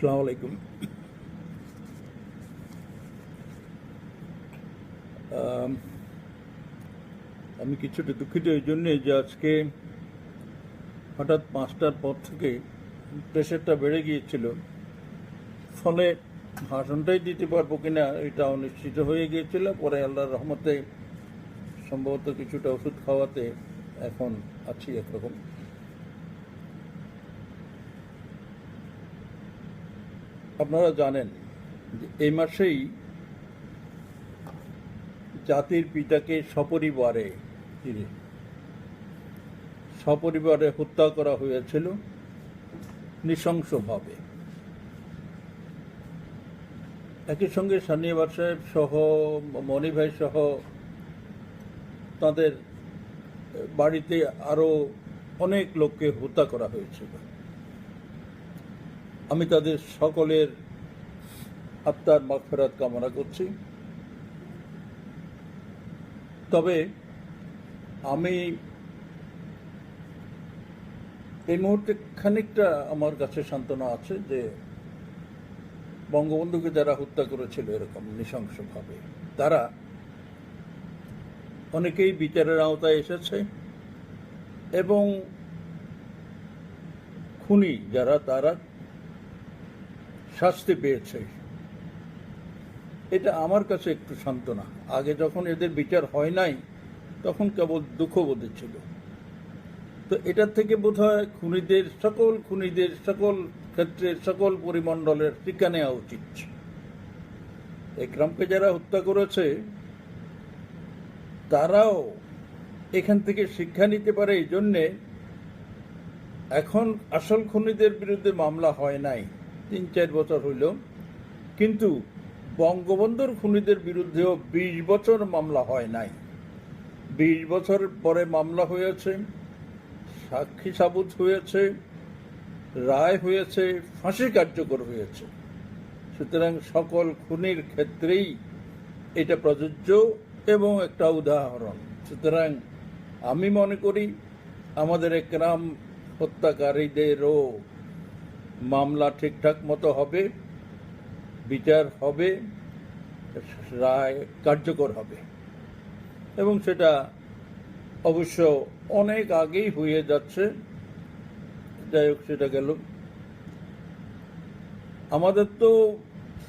আসসালামু আলাইকুম। আম, আমি কিছুটা দুঃখিত এই জন্যে যে আজকে হঠাৎ 5টার পর থেকে প্রেশারটা বেড়ে গিয়েছিল, ফলে ভাষণটাই দিতে পারবো কিনা এটা অনিশ্চিত হয়ে গিয়েছিল। পরে আল্লাহর রহমতে সম্ভবত কিছুটা ওষুধ খাওয়াতে এখন আছি একরকম। আপনারা জানেন যে এই মাসেই জাতির পিতাকে সপরিবারে হত্যা করা হয়েছিল নৃশংসভাবে। একই সঙ্গে সানিয়াবাদ সাহেব সহ, মনি ভাই সহ তাদের বাড়িতে আরো অনেক লোককে হত্যা করা হয়েছিল। আমি তাদের সকলের আত্মার মাগফিরাত কামনা করছি। তবে আমি এই মুহূর্তে খানিকটা আমার কাছে সান্ত্বনা আছে যে বঙ্গবন্ধুকে যারা হত্যা করেছিল এরকম নৃশংসভাবে, তারা অনেকেই বিচারের আওতায় এসেছে এবং খুনি যারা তারা শাস্তি পেয়েছে। এটা আমার কাছে একটু সান্ত্বনা। আগে যখন এদের বিচার হয় নাই তখন কেবল দুঃখ বোধ ছিল। তো এটার থেকে বোধহয় খুনিদের সকল ক্ষেত্রের সকল পরিমণ্ডলের শিক্ষা নেওয়া উচিত। একরামকে যারা হত্যা করেছে তারাও এখান থেকে শিক্ষা নিতে পারে। এই জন্যে এখন আসল খুনিদের বিরুদ্ধে মামলা হয় নাই, 3-4 বছর হইল, কিন্তু বঙ্গবন্ধুর খুনিদের বিরুদ্ধেও 20 বছর মামলা হয় নাই। 20 বছর পরে মামলা হয়েছে, সাক্ষী সাবুত হয়েছে, রায় হয়েছে, ফাঁসি কার্যকর হয়েছে। সুতরাং সকল খুনির ক্ষেত্রেই এটা প্রযোজ্য এবং একটা উদাহরণ। সুতরাং আমি মনে করি আমাদের একরাম হত্যাকারীদেরও মামলা ঠিকঠাক মতো হবে, বিচার হবে, রায় কার্যকর হবে, এবং সেটা অবশ্য অনেক আগেই হয়ে যাচ্ছে। যাই হোক, সেটা গেল। আমাদের তো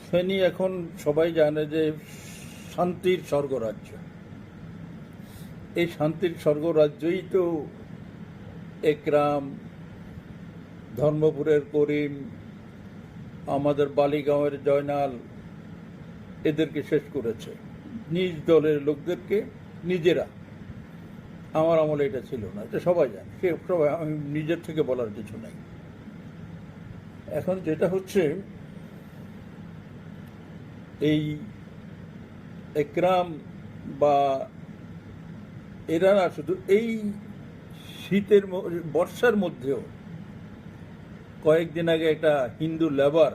ফেনী এখন সবাই জানে যে শান্তির স্বর্গরাজ্য। এই শান্তির স্বর্গরাজ্যই তো একরাম, ধর্মপুরের করিম, আমাদের বালিগাঁওয়ের জয়নাল এদেরকে শেষ করেছে, নিজ দলের লোকদেরকে নিজেরা। আমার আমলে এটা ছিল না, এটা সবাই জানে, সবাই, আমি নিজের থেকে বলার কিছু নাই। এখন যেটা হচ্ছে, এই একরাম বা এরা না শুধু এই শীতের বর্ষার মধ্যেও কয়েকদিন আগে একটা হিন্দু লেবার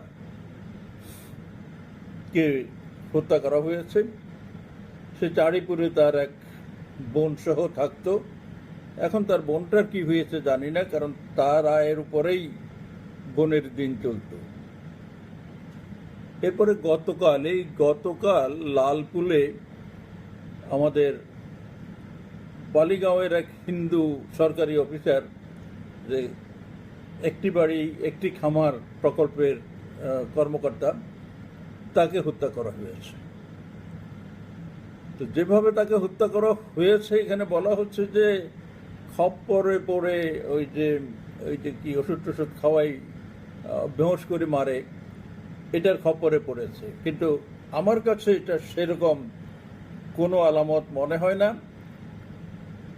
কে হত্যা করা হয়েছে। সে চাঁড়িপুরে তার এক বোন সহ থাকতো। এখন তার বোনটার কি হয়েছে জানি না, কারণ তার আয়ের উপরেই বোনের দিন চলত। এরপরে গতকাল লালপুলে আমাদের বালিগাঁওয়ের এক হিন্দু সরকারি অফিসার, যে একটি বাড়ি একটি খামার প্রকল্পের কর্মকর্তা, তাকে হত্যা করা হয়েছে। তো যেভাবে তাকে হত্যা করা হয়েছে, এখানে বলা হচ্ছে যে খপ্পরে পড়ে ওই যে কি ওষুধ টষুধ খাওয়াই বেহোশ করে মারে, এটার খপ্পরে পড়েছে। কিন্তু আমার কাছে এটা সেরকম কোনো আলামত মনে হয় না।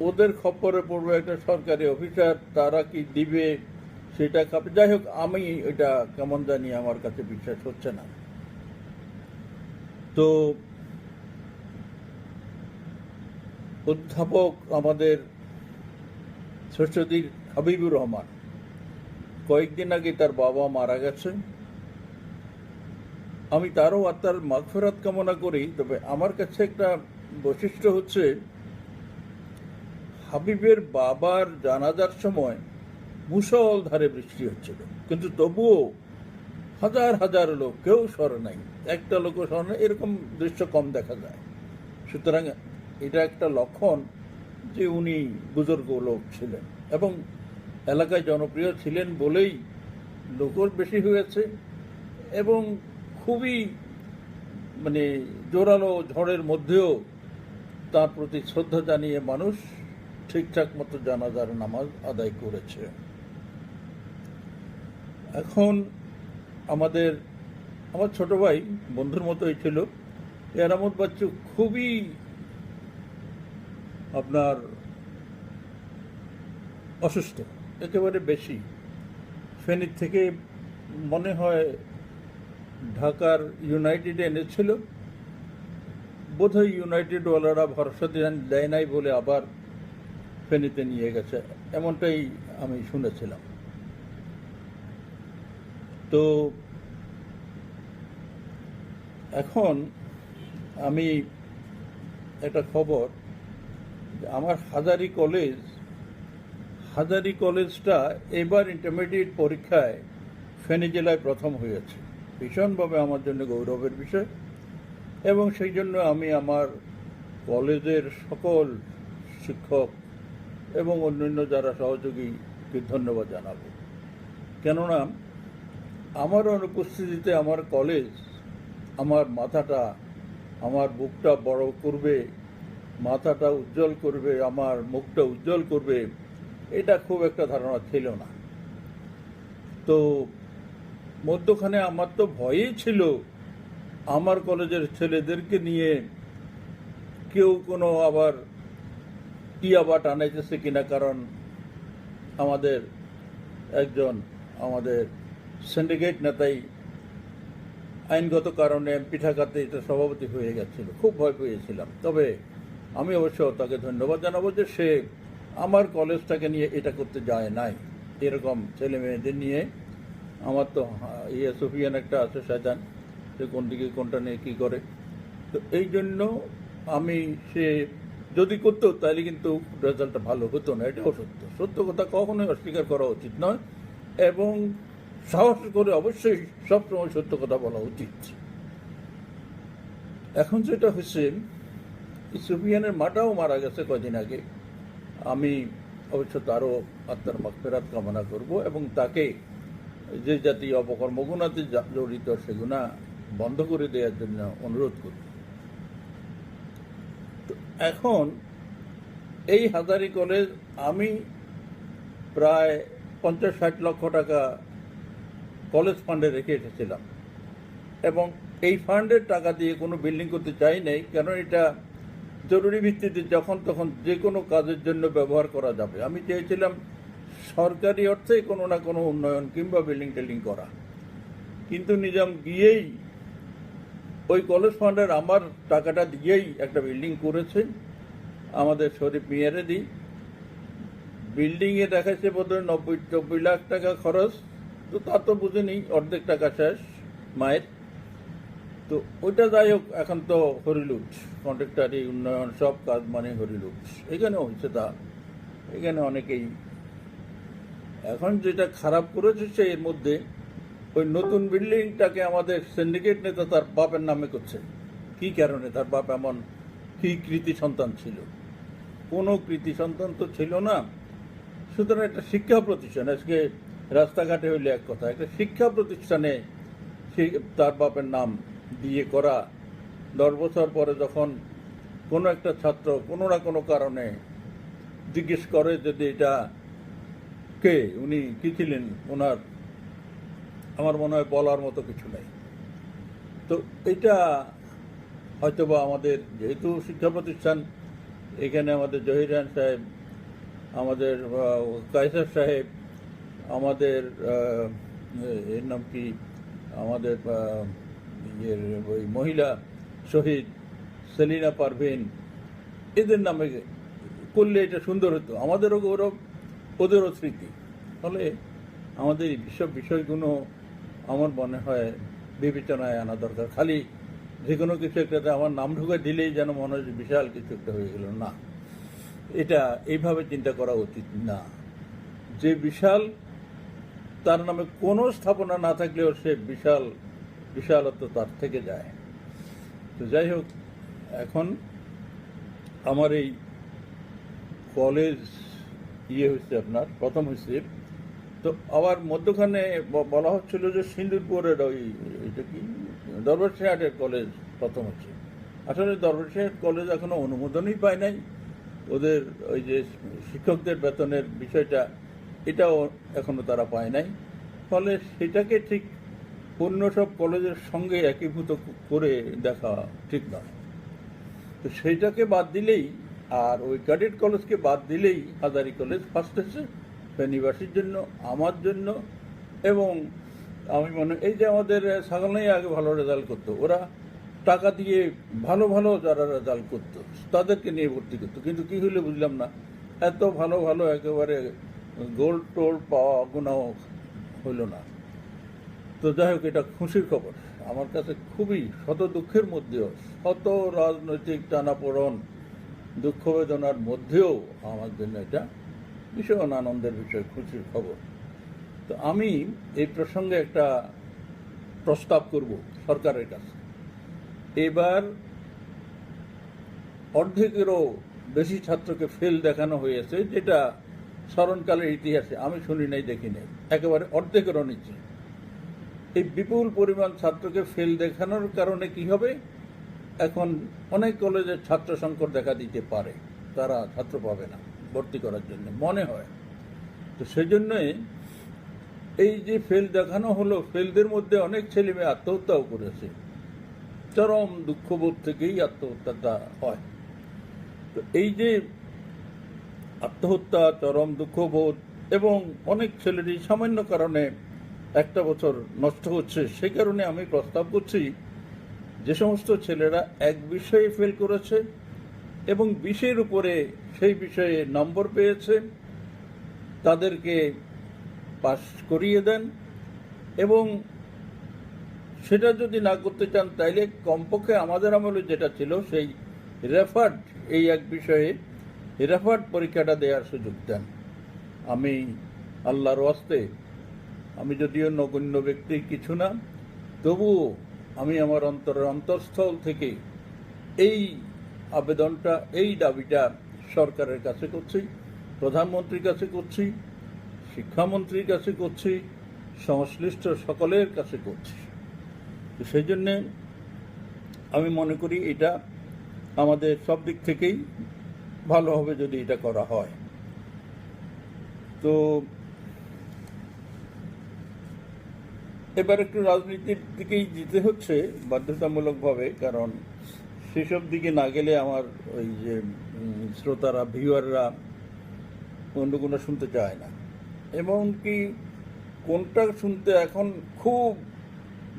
ওদের খপ্পরে পড়বে একটা সরকারি অফিসার, তারা কি দিবে সেটা খাবে। যাই হোক, আমি এটা কেমন জানি, আমার কাছে বিশ্বাস হচ্ছে না। তো অধ্যাপক আমাদের ষষ্ঠদীর হাবিবুর রহমান, কয়েকদিন আগে তার বাবা মারা গেছে। আমি তারও আত্মার মাগফিরাত কামনা করি। তবে আমার কাছে একটা বৈশিষ্ট্য হচ্ছে, হাবিবের বাবার জানাজার সময় মুষলধারে বৃষ্টি হচ্ছিল, কিন্তু তবুও হাজার হাজার লোক, কেউ সরে নাই, একটা লোকও সরে নাই, এরকম দৃশ্য কম দেখা যায়। সুতরাং এটা একটা লক্ষণ যে উনি বুজুর্গ লোক ছিলেন এবং এলাকায় জনপ্রিয় ছিলেন বলেই লোকও বেশি হয়েছে এবং খুবই মানে জোরালো ঝড়ের মধ্যেও তার প্রতি শ্রদ্ধা জানিয়ে মানুষ ঠিকঠাক মতো জানাজার নামাজ আদায় করেছে। এখন আমার ছোট ভাই বন্ধুর মতোই ছিল, এরামত বাচ্চু খুবই আপনার অসুস্থ, একেবারে বেশি। ফেনীর থেকে মনে হয় ঢাকার ইউনাইটেডে এনেছিল, বোধহয় ইউনাইটেড ওয়ালারা ভরসা দেয় নাই বলে আবার ফেনীতে নিয়ে গেছে, এমনটাই আমি শুনেছিলাম। তো এখন আমি একটা খবর, আমার হাজারী কলেজটা এবার ইন্টারমিডিয়েট পরীক্ষায় ফেনী জেলায় প্রথম হয়েছে। ভীষণভাবে আমার জন্য গৌরবের বিষয় এবং সেই জন্য আমি আমার কলেজের সকল শিক্ষক এবং অন্যান্য যারা সহযোগীকে ধন্যবাদ জানাবো। কেননা আমার অনুপস্থিতিতে আমার কলেজ আমার মাথাটা, আমার বুকটা বড় করবে, মাথাটা উজ্জ্বল করবে, আমার মুখটা উজ্জ্বল করবে, এটা খুব একটা ধারণা ছিল না। তো মধ্যখানে আমার তো ভয়ই ছিল আমার কলেজের ছেলেদেরকে নিয়ে কেউ কোনো আবার টিয়াবাট আনাইতেছে কিনা, কারণ আমাদের সিন্ডিকেট নেতাই আইনগত কারণে এমপি ঢাকাতে এটা সভাপতি হয়ে গেছিল, খুব ভয় পেয়েছিলাম। তবে আমি অবশ্য তাকে ধন্যবাদ জানাবো যে সে আমার কলেজটাকে নিয়ে এটা করতে যায় নাই। এরকম ছেলে মেয়েদের নিয়ে আমার তো সুফিয়ান একটা আছে শয়তান, সে কোন দিকে কোনটা নিয়ে কী করে। তো এই জন্য সে যদি করতো তাহলে কিন্তু রেজাল্টটা ভালো হতো না, এটাও সত্য কথা কখনোই অস্বীকার করা উচিত নয় এবং সাহস করে অবশ্যই সবসময় সত্য কথা বলা উচিত। এখন যেটা হচ্ছে, সুফিয়ানের মাটাও মারা গেছে কদিন আগে, আমি অবশ্য তারও আত্মার মাগফিরাত কামনা করব এবং তাকে যে জাতীয় অপকর্মগুণাতে জড়িত সেগুনা বন্ধ করে দেওয়ার জন্য অনুরোধ করব। তো এখন এই হাজারী কলেজ আমি প্রায় 50-60 লক্ষ টাকা কলেজ ফান্ডে রেখে এসেছিলাম এবং এই ফান্ডের টাকা দিয়ে কোনো বিল্ডিং করতে চাই নাই, কারণ এটা জরুরি ভিত্তিতে যখন তখন যে কোনো কাজের জন্য ব্যবহার করা যাবে। আমি চেয়েছিলাম সরকারি অর্থে কোনো না কোনো উন্নয়ন কিংবা বিল্ডিং টেল্ডিং করা, কিন্তু নিজাম গিয়েই ওই কলেজ ফান্ডের আমার টাকাটা দিয়েই একটা বিল্ডিং করেছে আমাদের শরীফ মিয়ারে দিই। বিল্ডিংয়ে দেখাচ্ছে বোধহয় 90-90 লাখ টাকা খরচ, তো তা তো বুঝিনি, অর্ধেক টাকা শেষ মায়ের। তো ওইটা যাই হোক, এখন তো হরিলুট, কন্ট্রাক্টারি উন্নয়ন সব কাজ মানে হরিলুট। এখানেও হচ্ছে তা, এখানে অনেকেই এখন যেটা খারাপ করেছে সে এর মধ্যে ওই নতুন বিল্ডিংটাকে আমাদের সিন্ডিকেট নেতা তার বাপের নামে করছে। কি কারণে? তার বাপ এমন কি কৃতি সন্তান ছিল? কোনো কৃতি সন্তান তো ছিল না। সুতরাং একটা শিক্ষা প্রতিষ্ঠান, আজকে রাস্তাঘাটে হইলে এক কথা, একটা শিক্ষা প্রতিষ্ঠানে তার বাপের নাম দিয়ে করা, 10 বছর পরে যখন কোনো একটা ছাত্র কোনো না কোনো কারণে জিজ্ঞেস করে যদি এটা কে, উনি কি ছিলেন, ওনার আমার মনে হয় বলার মতো কিছু নেই। তো এটা হয়তোবা আমাদের যেহেতু শিক্ষা প্রতিষ্ঠান, এখানে আমাদের জহিরান সাহেব, আমাদের কায়সার সাহেব, আমাদের এর নাম কি, আমাদের ওই মহিলা শহীদ সেলিনা পারভিন, এদের নামে করলে এটা সুন্দর হতো, আমাদেরও গৌরব, ওদেরও স্মৃতি। ফলে আমাদের এইসব বিষয়গুলো আমার মনে হয় বিবেচনায় আনা দরকার। খালি যে কোনো কিছু একটাতে আমার নাম ঢুকে দিলেই যেন মনে হয় বিশাল কিছু একটা হয়ে গেল, না, এটা এইভাবে চিন্তা করা উচিত না। যে বিশাল তার নামে কোনো স্থাপনা না থাকলেও সে বিশালত্ব তার থেকে যায়। তো যাই হোক, এখন আমার এই কলেজ হয়েছে, আপনার প্রথম হয়েছে। তো আবার মধ্যখানে বলা হচ্ছিল যে সিন্দুরপুরের ওইটা কি দরবার কলেজ প্রথম হচ্ছে। আসলে দরবার কলেজ এখনো অনুমোদনই পায় নাই। ওদের ওই যে শিক্ষকদের বেতনের বিষয়টা, এটাও এখনো তারা পায় নাই। ফলে সেটাকে ঠিক অন্য সব কলেজের সঙ্গে একীভূত করে দেখা ঠিক নয়। তো সেইটাকে বাদ দিলেই, আর ওই ক্যাডেট কলেজকে বাদ দিলেই হাজারী কলেজ ফার্স্ট হয়েছে ফেনীবাসীর জন্য, আমার জন্য। এবং আমি মনে, এই যে আমাদের ছাগলনাই আগে ভালো রেজাল্ট করতো, ওরা টাকা দিয়ে ভালো ভালো যারা রেজাল্ট করতো তাদেরকে নিয়ে ভর্তি করতো, কিন্তু কি হইলে বুঝলাম না, এত ভালো ভালো একেবারে গোল্ড টোল্ড পাওয়া গুণাও হইল না। তো যাই হোক, এটা খুশির খবর আমার কাছে, খুবই শত দুঃখের মধ্যেও, শত রাজনৈতিক টানাপোড়ন দুঃখ বেদনার মধ্যেও আমার জন্য এটা ভীষণ আনন্দের বিষয়, খুশির খবর। তো আমি এই প্রসঙ্গে একটা প্রস্তাব করব সরকারের কাছে। এবার অর্ধেকেরও বেশি ছাত্রকে ফেল দেখানো হয়েছে, যেটা স্মরণকালের ইতিহাসে আমি শুনি নাই, দেখি নাই, একেবারে অর্ধেকেরও নিচে। এই বিপুল পরিমাণ ছাত্রকে ফেল দেখানোর কারণে কি হবে, এখন অনেক কলেজের ছাত্র সংকট দেখা দিতে পারে, তারা ছাত্র পাবে না ভর্তি করার জন্য মনে হয়। তো সেই জন্যই এই যে ফেল দেখানো হলো, ফেলদের মধ্যে অনেক ছেলে মেয়ে আত্মহত্যাও করেছে, চরম দুঃখবোধ থেকেই আত্মহত্যাটা হয়। তো এই যে আত্মহত্যা, চরম দুঃখবোধ এবং অনেক ছেলেরই সামান্য কারণে একটা বছর নষ্ট হচ্ছে, সেই কারণে আমি প্রস্তাব করছি যে সমস্ত ছেলেরা এক বিষয়ে ফেল করেছে এবং বিষয়ের উপরে সেই বিষয়ে নম্বর পেয়েছে, তাদেরকে পাস করিয়ে দেন। এবং সেটা যদি না করতে চান, তাইলে কমপক্ষে আমাদের আমলে যেটা ছিল সেই রেফার্ড, এই এক বিষয়ে রেফার্ড পরীক্ষাটা দেওয়ার সুযোগ দেন। আমি আল্লাহর ওয়াস্তে, আমি যদিও নগণ্য ব্যক্তি কিছু না, তবুও আমি আমার অন্তরের অন্তঃস্থল থেকে এই আবেদনটা, এই দাবিটা সরকারের কাছে করছি, প্রধানমন্ত্রীর কাছে করছি, শিক্ষামন্ত্রীর কাছে করছি, সংশ্লিষ্ট সকলের কাছে করছি। তো সেই জন্যে আমি মনে করি এটা আমাদের সব দিক থেকেই ভালো হবে যদি এটা করা হয়। তো এবার একটু রাজনীতির দিকেই যেতে হচ্ছে বাধ্যতামূলকভাবে, কারণ সেসব দিকে না গেলে আমার ওই যে শ্রোতারা, ভিউয়াররা অন্য কোনো শুনতে চায় না। এমনকি কোনটা শুনতে এখন খুব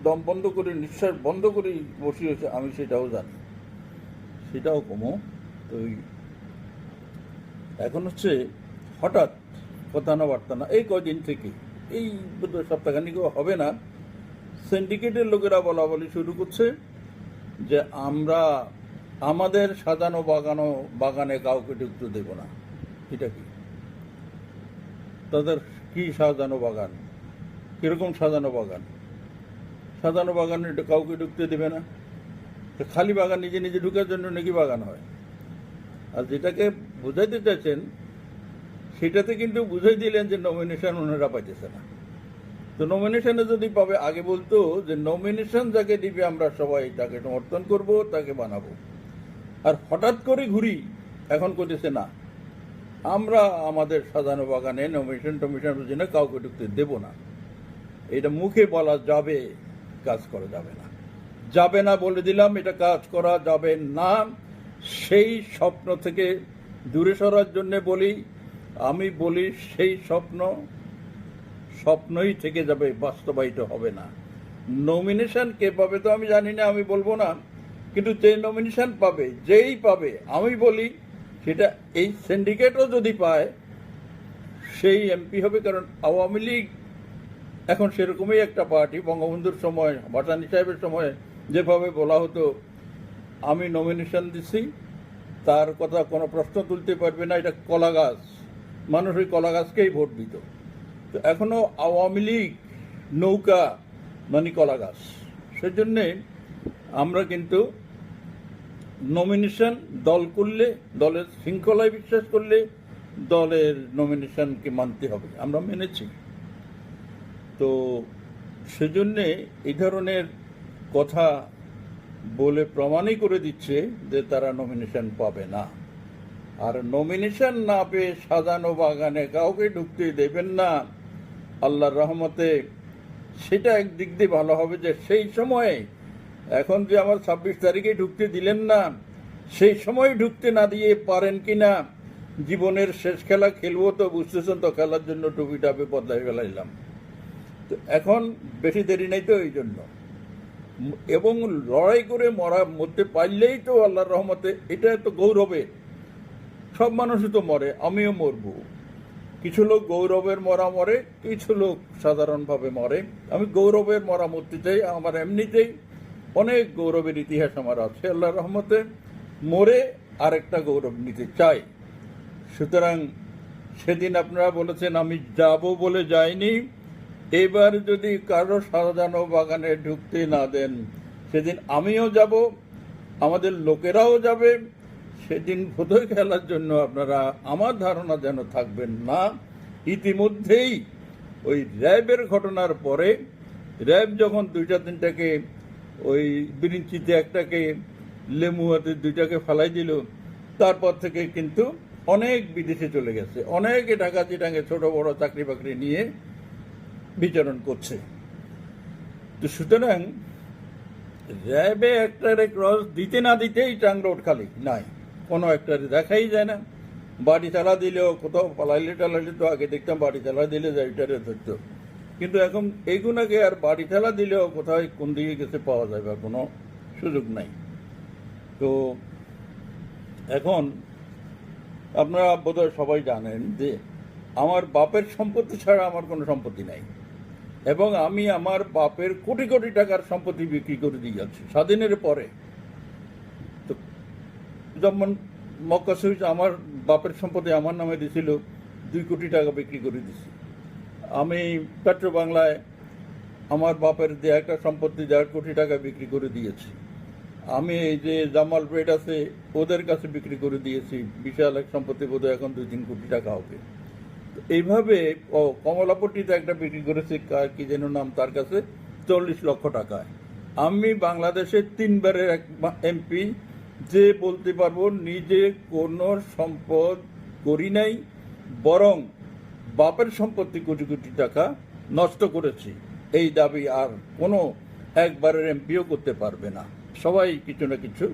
দম বন্ধ করে, নিঃশ্বাস বন্ধ করে বসে হয়েছে, আমি সেটাও জানি, সেটাও কমো। তো এখন হচ্ছে হঠাৎ কথা না বার্তা না, এই কয়দিন থেকে, এই সপ্তাহখানিকও হবে না, সিন্ডিকেটের লোকেরা বলা বলি শুরু করছে যে আমরা আমাদের সাজানো বাগানে কাউকে ঢুকতে দেব না। এটা কি তাদের কি সাজানো বাগান, কিরকম সাজানো বাগান? সাজানো বাগান এটা কাউকে ঢুকতে দেবে না, খালি বাগান নিজে নিজে ঢুকার জন্য নাকি বাগান হয়? আর যেটাকে বুঝাইতে চাইছেন সেটাতে কিন্তু বুঝাই দিলেন যে নমিনেশন ওনারা পাইতেছে না। তো নমিনেশনে যদি পাবে, আগে বলতো যে নমিনেশন যাকে দিবে আমরা সবাই তাকে সমর্থন করব, তাকে বানাবো। আর হঠাৎ করে ঘুরি এখন করতেছে না, আমরা আমাদের সাজানো বাগানে নমিনেশন বুঝি না, কাউকে ঢুকতে দেব না। এটা মুখে বলা যাবে, কাজ করা যাবে না। যাবে না বলে দিলাম, এটা কাজ করা যাবে না। সেই স্বপ্ন থেকে দূরে সরার জন্য বলি, আমি বলি সেই স্বপ্নই থেকে যাবে, বাস্তবায়িত হবে না। নমিনেশন কে পাবে তো আমি জানি না, আমি বলবো না, কিন্তু যে নমিনেশন পাবে, যেই পাবে, আমি বলি সেটা এই সিন্ডিকেটও যদি পায় সেই এমপি হবে। কারণ আওয়ামী লীগ এখন সেরকমই একটা পার্টি। বঙ্গবন্ধুর সময়, ভাসানী সাহেবের সময় যেভাবে বলা হতো আমি নমিনেশন দিছি, তার কথা কোনো প্রশ্ন তুলতে পারবে না, এটা কলা গাছ, মানুষ ওই কলা গাছকেই ভোট দিত। তো এখনো আওয়ামী লীগ নৌকা মানে কলা গাছ। সেজন্যে আমরা কিন্তু নমিনেশন দল করলে, দলের শৃঙ্খলায় বিশ্বাস করলে দলের নমিনেশনকে মানতে হবে, আমরা মেনেছি। তো সেজন্যে এই ধরনের কথা বলে প্রমাণই করে দিচ্ছে যে তারা নমিনেশন পাবে না। আর নমিনেশন না পেয়ে সাজানো বাগানে কাউকে ঢুকতে দেবেন না আল্লাহর রহমতে। সেটা একদিক দিয়ে ভালো হবে যে সেই সময়ে, এখন যে আমার 26 তারিখে ঢুকতে দিলেন না, সেই সময় ঢুকতে না দিয়ে পারেন কিনা। জীবনের শেষ খেলা খেলবো তো, বুঝতেছেন তো, খেলার জন্য টুপি টাপে বদলাই ফেলাইলাম। তো এখন বেশি দেরি নেই তো এই জন্য, এবং লড়াই করে মরতে পারলেই তো আল্লাহর রহমতে এটা তো গৌরবে। সব মানুষই তো মরে, আমিও মরব। কিছু লোক গৌরবের মরা মরে, কিছু লোক সাধারণভাবে মরে। আমি গৌরবের মরা মরতে চাই। আমার এমনিতেই অনেক গৌরবের ইতিহাস আমার আছে আল্লাহর রহমতে, মরে আরেকটা গৌরব নিতে চাই। সুতরাং সেদিন আপনারা বলেছেন আমি যাব বলে যাইনি, এবার যদি কারো সাজানো বাগানে ঢুকতে না দেন, সেদিন আমিও যাব, আমাদের লোকেরাও যাবে। সেদিন ভোদয় খেলার জন্য আপনারা আমার ধারণা যেন থাকবেন না। ইতিমধ্যেই ওই র্যাবের ঘটনার পরে, র্যাব যখন 2-3টাকে ওই বিরিঞ্চিতে একটাকে, লেমুয়াতে 2টাকে ফালাই দিল, তারপর থেকে কিন্তু অনেক বিদেশে চলে গেছে, অনেকে ঢাকা চিটাঙ্গে ছোট বড় চাকরি বাকরি নিয়ে বিচরণ করছে। তো সুতরাং র্যাবে একটারে ক্রস দিতে না দিতেই টাং রোড খালি নাই, কোনো একটারে দেখাই যায় না। বাড়ি চালা দিলেও, কোথাও পালাইলে টালাইলে তো আগে দেখতাম বাড়ি চালা দিলে যাইটারে ধরতো, কিন্তু এখন এইগুলোকে আর বাড়ি চালা দিলেও কোথায় কোন দিকে গেছে পাওয়া যাবে কোনো সুযোগ নাই। তো এখন আপনারা বোধহয় সবাই জানেন যে আমার বাপের সম্পত্তি ছাড়া আমার কোনো সম্পত্তি নাই, এবং আমি আমার বাপের কোটি কোটি টাকার সম্পত্তি বিক্রি করে দিয়ে যাচ্ছি স্বাধীনের পরে। তো যেমন মক্কা শরীফ আমার বাপের সম্পত্তি আমার নামে দিয়েছিল, 2 কোটি টাকা বিক্রি করে দিছি। আমি পেট্রো বাংলায় আমার বাপের যে একটা সম্পত্তি 1.5 কোটি টাকা বিক্রি করে দিয়েছি। আমি এই যে জামাল ব্রেড আছে ওদের কাছে বিক্রি করে দিয়েছি, বিশাল এক সম্পত্তি, বোধহয় এখন 2-3 কোটি টাকা হবে। এইভাবে কমলাপট্টিতে একটা বিক্রি করেছি, কি যেন নাম, তার কাছে 40 লক্ষ টাকায়। আমি বাংলাদেশের 3বারের এমপি যে বলতে পারবো নিজে কোনো সম্পদ করি নাই, বরং বাপের সম্পত্তি কোটি কোটি টাকা নষ্ট করেছি। এই দাবি আর কোনো একবারের এমপিও করতে পারবে না। সবাই কিছু না কিছু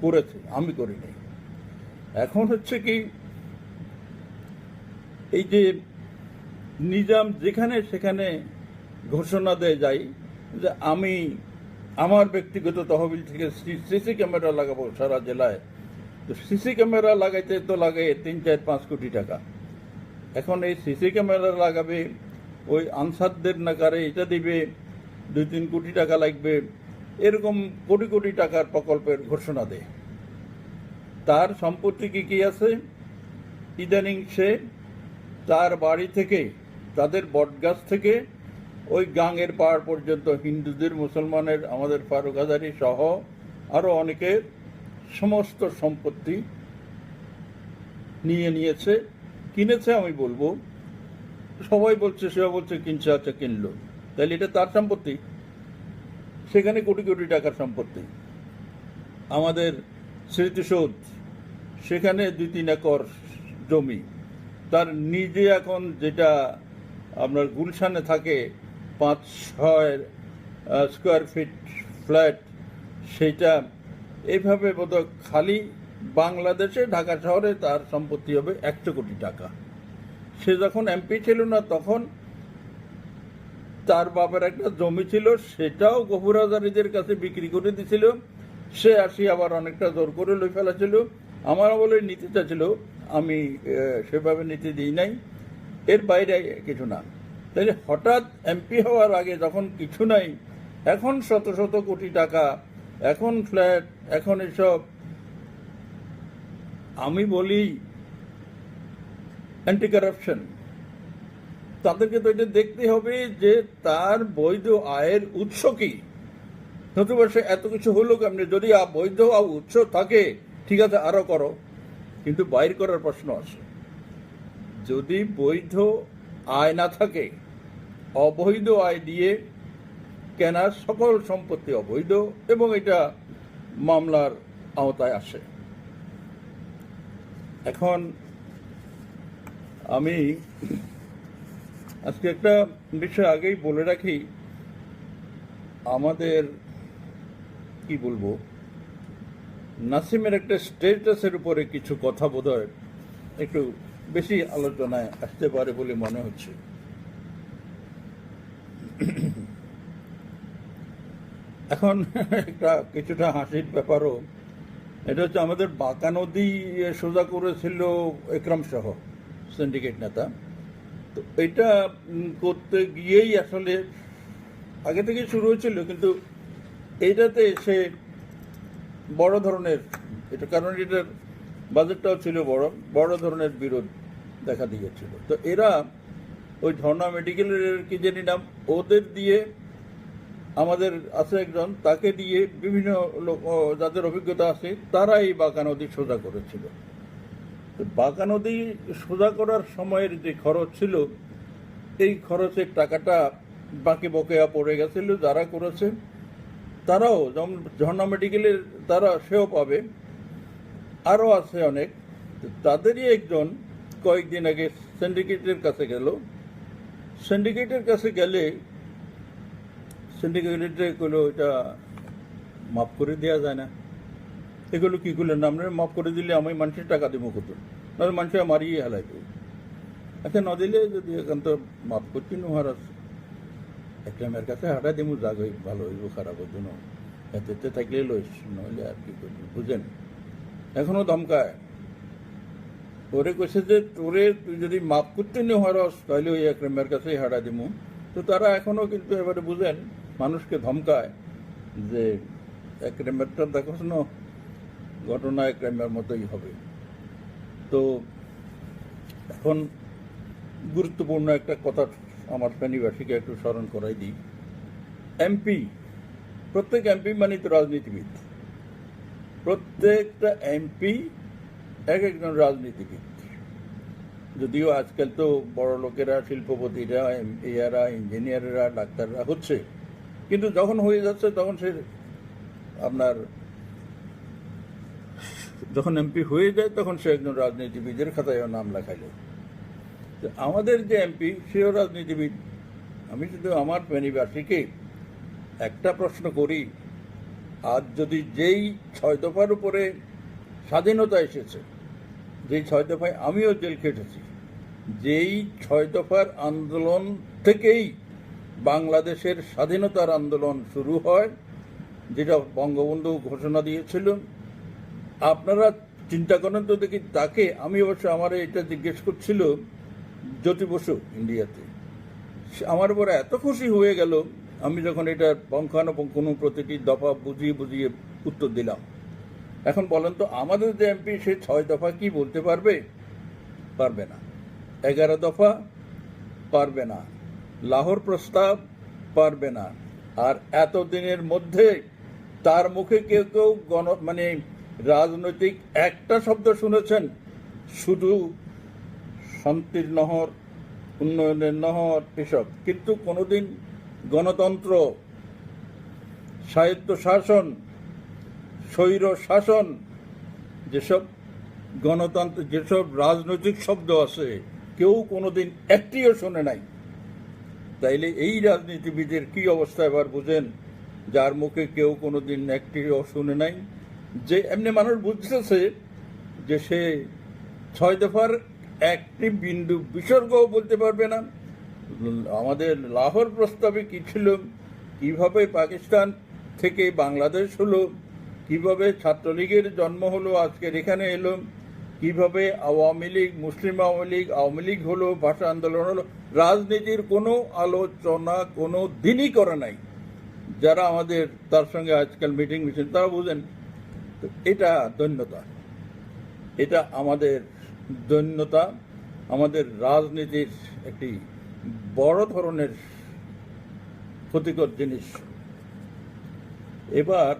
করেছে, আমি করি নাই। এখন হচ্ছে কি, এই যে নিজাম যেখানে সেখানে ঘোষণা দেয় যাই যে আমি আমার ব্যক্তিগত তহবিল থেকে সিসি ক্যামেরা লাগাবো সারা জেলায়। তো সিসি ক্যামেরা লাগাইতে তো লাগে 3-4-5 কোটি টাকা। এখন এই সিসি ক্যামেরা লাগাবে, ওই আনসারদের নাকারে এটা দিবে, 2-3 কোটি টাকা লাগবে, এরকম কোটি কোটি টাকার প্রকল্পের ঘোষণা দেয়। তার সম্পত্তি কি কি আছে, ইদানিং সে তার বাড়ি থেকে, তাদের বটগাছ থেকে ওই গাঙের পাহাড় পর্যন্ত হিন্দুদের, মুসলমানের, আমাদের ফারুক হাজারি সহ আরও অনেকের সমস্ত সম্পত্তি নিয়েছে, কিনেছে। আমি বলবো সবাই বলছে, সেও বলছে কিনছে, আচ্ছা কিনলো, তাহলে এটা তার সম্পত্তি। সেখানে কোটি কোটি টাকার সম্পত্তি। আমাদের স্মৃতিসৌধ, সেখানে 2-3 একর জমি, তার নিজে এখন যেটা আপনার গুলশানে থাকে 5-6 স্কোয়ার ফিট ফ্ল্যাট, সেইটা এইভাবে বোধহয় খালি বাংলাদেশে ঢাকা শহরে তার সম্পত্তি হবে 100 কোটি টাকা। সে যখন এমপি ছিল না তখন তার বাপের একটা জমি ছিল, সেটাও গফুর হাজারিদের কাছে বিক্রি করে দিছিল। সে আসি আবার অনেকটা জোর করে লই ফেলেছিল, আমার বলে নিতে চাইছিল, আমি সেভাবে নিতে দিই নাই। এর বাইরে কিছু না। তাহলে হঠাৎ এমপি হওয়ার আগে যখন কিছু নাই, এখন শত শত কোটি টাকা, এখন ফ্ল্যাট, এখন এসব। আমি বলি অ্যান্টি কারাপশন, তাদেরকে তো এটা দেখতে হবে যে তার বৈধ আয়ের উৎস কি, নতুবা সে এত কিছু হলো কেমনি? যদি বৈধ উৎস থাকে ঠিক আছে, আরো করো, কিন্তু বাইর করার প্রশ্ন আছে। যদি বৈধ আয় না থাকে, অবৈধ আয় দিয়ে কেনা সকল সম্পত্তি অবৈধ, এবং এটা মামলার আওতায় আসে। এখন আমি আজকে একটা বিষয় আগেই বলে রাখি, আমাদের কি বলবো, নাসিমের একটা স্টেটাসের উপরে কিছু কথা বোধহয় একটু বেশি আলোচনায় আসতে পারে বলে মনে হচ্ছে। এখন একটা কিছুটা হাসির ব্যাপারও, এটা হচ্ছে আমাদের বাঁকা নদী সোজা করেছিল একরাম সহ সিন্ডিকেট নেতা। তো এটা করতে গিয়েই আসলে আগে থেকে শুরু হয়েছিল, কিন্তু এইটাতে সে বড় ধরনের, এটা কারণ এটার বাজেটটাও ছিল বড় ধরনের বিরোধ দেখা দিয়েছিল। তো এরা ওই ঝর্ণা মেডিকেলের কি জানি নাম, ওদের দিয়ে, আমাদের আছে একজন, তাকে দিয়ে বিভিন্ন লোক যাদের অভিজ্ঞতা আছে তারা এই বাঁকা নদী সোজা করেছিল। তো বাঁকা নদী সোজা করার সময়ের যে খরচ ছিল, এই খরচের টাকাটা বাকি বকেয়া পড়ে গেছিল। যারা করেছে তারাও, যেমন ঝর্ণা মেডিকেলের সেও পাবে, আরও আছে অনেক। তাদেরই একজন কয়েকদিন আগে সিন্ডিকেটের কাছে গেল। সিন্ডিকেটের কাছে গেলে সিন্ডিকেটে কইলো এটা মাফ করে দেওয়া যায় না। এগুলো কি করলেন, আমরা মাফ করে দিলে আমি মানুষের টাকা দেবো কত, নাহলে মানুষের মারিয়ে হেলাই দেবো। আচ্ছা ন দিলে যদি এখান তো মাফ করছি মহারাজ, একটা মেয়ের কাছে হাঁটা দিমু, যাগ হই, ভালো হইব, খারাপ হইব না, এতে থাকলে লইস, নইলে আর কি করবি, বুঝেন। এখনো ধমকায়, ওরে কইছে যে তোরে তুই যদি মাফ করতে নি হরস তাহলে ওই একটা মেয়ের কাছেই হাঁটা দিমু। তো তারা এখনো কিন্তু এবারে বুঝেন, মানুষকে ধমকায় যে এক ক্রাইমেরটা দেখো না, ঘটনা এক ক্রাইমের মতোই হবে। তো এখন গুরুত্বপূর্ণ একটা কথা আমার ফেনীবাসীকে একটু স্মরণ করাই দিই। এমপি, প্রত্যেক এমপি মানে তো রাজনীতিবিদ, প্রত্যেকটা এমপি এক একজন রাজনীতিবিদ। যদিও আজকাল তো বড় লোকেরা, শিল্পপতিরা, এরা, ইঞ্জিনিয়াররা, ডাক্তাররা হচ্ছে, কিন্তু যখন হয়ে যাচ্ছে তখন সে আপনার যখন এমপি হয়ে যায় তখন সে একজন রাজনীতিবিদের খাতায়ও নাম লেখাইল। আমাদের যে এমপি সেও রাজনীতিবিদ। আমি শুধু আমার ফেনীবাসীকে একটা প্রশ্ন করি, আজ যদি যেই 6 দফার উপরে স্বাধীনতা এসেছে, যেই 6 দফায় আমিও জেল খেটেছি, যেই 6 দফার আন্দোলন থেকেই বাংলাদেশের স্বাধীনতার আন্দোলন শুরু হয়, যেটা বঙ্গবন্ধু ঘোষণা দিয়েছিল, আপনারা চিন্তা করেন তো দেখি। তাকে আমি অবশ্য আমার এটা জিজ্ঞেস করছিল জ্যোতি বসু ইন্ডিয়াতে, আমার উপর এত খুশি হয়ে গেল আমি যখন এটা পঙ্খানুপুঙ্খ প্রতিটি দফা বুঝিয়ে বুঝিয়ে উত্তর দিলাম। এখন বলেন তো, আমাদের যে এমপি সে 6 দফা কি বলতে পারবে? পারবে না। 11 দফা পারবে না। লাহোর প্রস্তাব পারবে না। আর এতদিনের মধ্যে তার মুখে কেউ কেউ মানে রাজনৈতিক একটা শব্দ শুনেছেন, শুধু শান্তির নহর, উন্নয়নের নহর, এসব, কিন্তু কোনোদিন গণতন্ত্র, স্বায়ত্ত শাসন, স্বৈর শাসন, যেসব গণতন্ত্র, যেসব রাজনৈতিক শব্দ আছে, কেউ কোনোদিন একটিও শোনে নাই। তাইলে এই রাজনীতিবিদের কি অবস্থা এবার বুঝেন, যার মুখে কেউ কোনোদিন একটিও শুনে নাই, যে এমনি মানুষ বুঝতেছে যে সে 6 দফার একটি বিন্দু বিসর্গও বলতে পারবে না। আমাদের লাহোর প্রস্তাবে কি ছিল, কিভাবে পাকিস্তান থেকে বাংলাদেশ হলো, কিভাবে ছাত্রলীগের জন্ম হলো, আজকের এখানে এলো, কিভাবে আওয়ামী লীগ, মুসলিম আওয়ামী লীগ হলো, ভাষা আন্দোলন হলো, রাজনীতির কোনো আলোচনা কোনো দিনই করে নাই যারা আমাদের তার সঙ্গে আজকাল মিটিং মিছিল, তারা বুঝেন। তো এটা দৈন্যতা, এটা আমাদের দৈন্যতা, আমাদের রাজনীতির একটি বড় ধরনের ক্ষতিকর জিনিস। এবার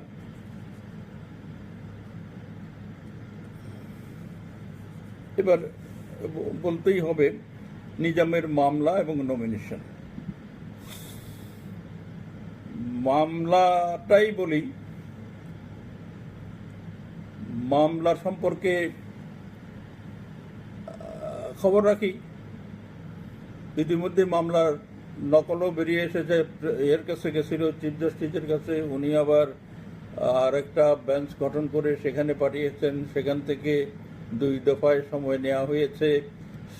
বলতেই হবে নিজামের মামলা এবং নমিনেশন। মামলাটাই বলি, মামলা সম্পর্কে খবর রাখি। ইতিমধ্যে মামলার নকলও বেরিয়ে এসেছে, এর কাছে গেছিল চিফ জাস্টিসের কাছে, উনি আবার আর একটা বেঞ্চ গঠন করে সেখানে পাঠিয়েছেন। সেখান থেকে 2 দফায় সময় নেওয়া হয়েছে।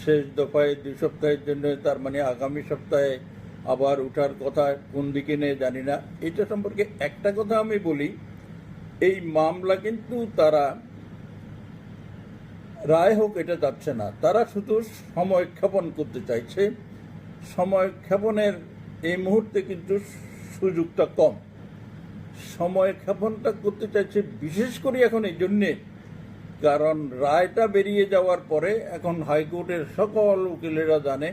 শেষ দফায় 2 সপ্তাহের জন্য, তার মানে আগামী সপ্তাহে আবার উঠার কথা, কোন দিকে নেই জানি না। এটা সম্পর্কে একটা কথা আমি বলি, এই মামলা কিন্তু তারা রায় হোক এটা যাচ্ছে না, তারা শুধু সময়ক্ষেপণ করতে চাইছে। সময়ক্ষেপণের এই মুহূর্তে কিন্তু সুযোগটা কম, সময়ক্ষেপণটা করতে চাইছে বিশেষ করে এখন এই জন্যে, কারণ রায়টা বেরিয়ে যাওয়ার পরে এখন হাইকোর্টের সকল উকিলেরা জানে,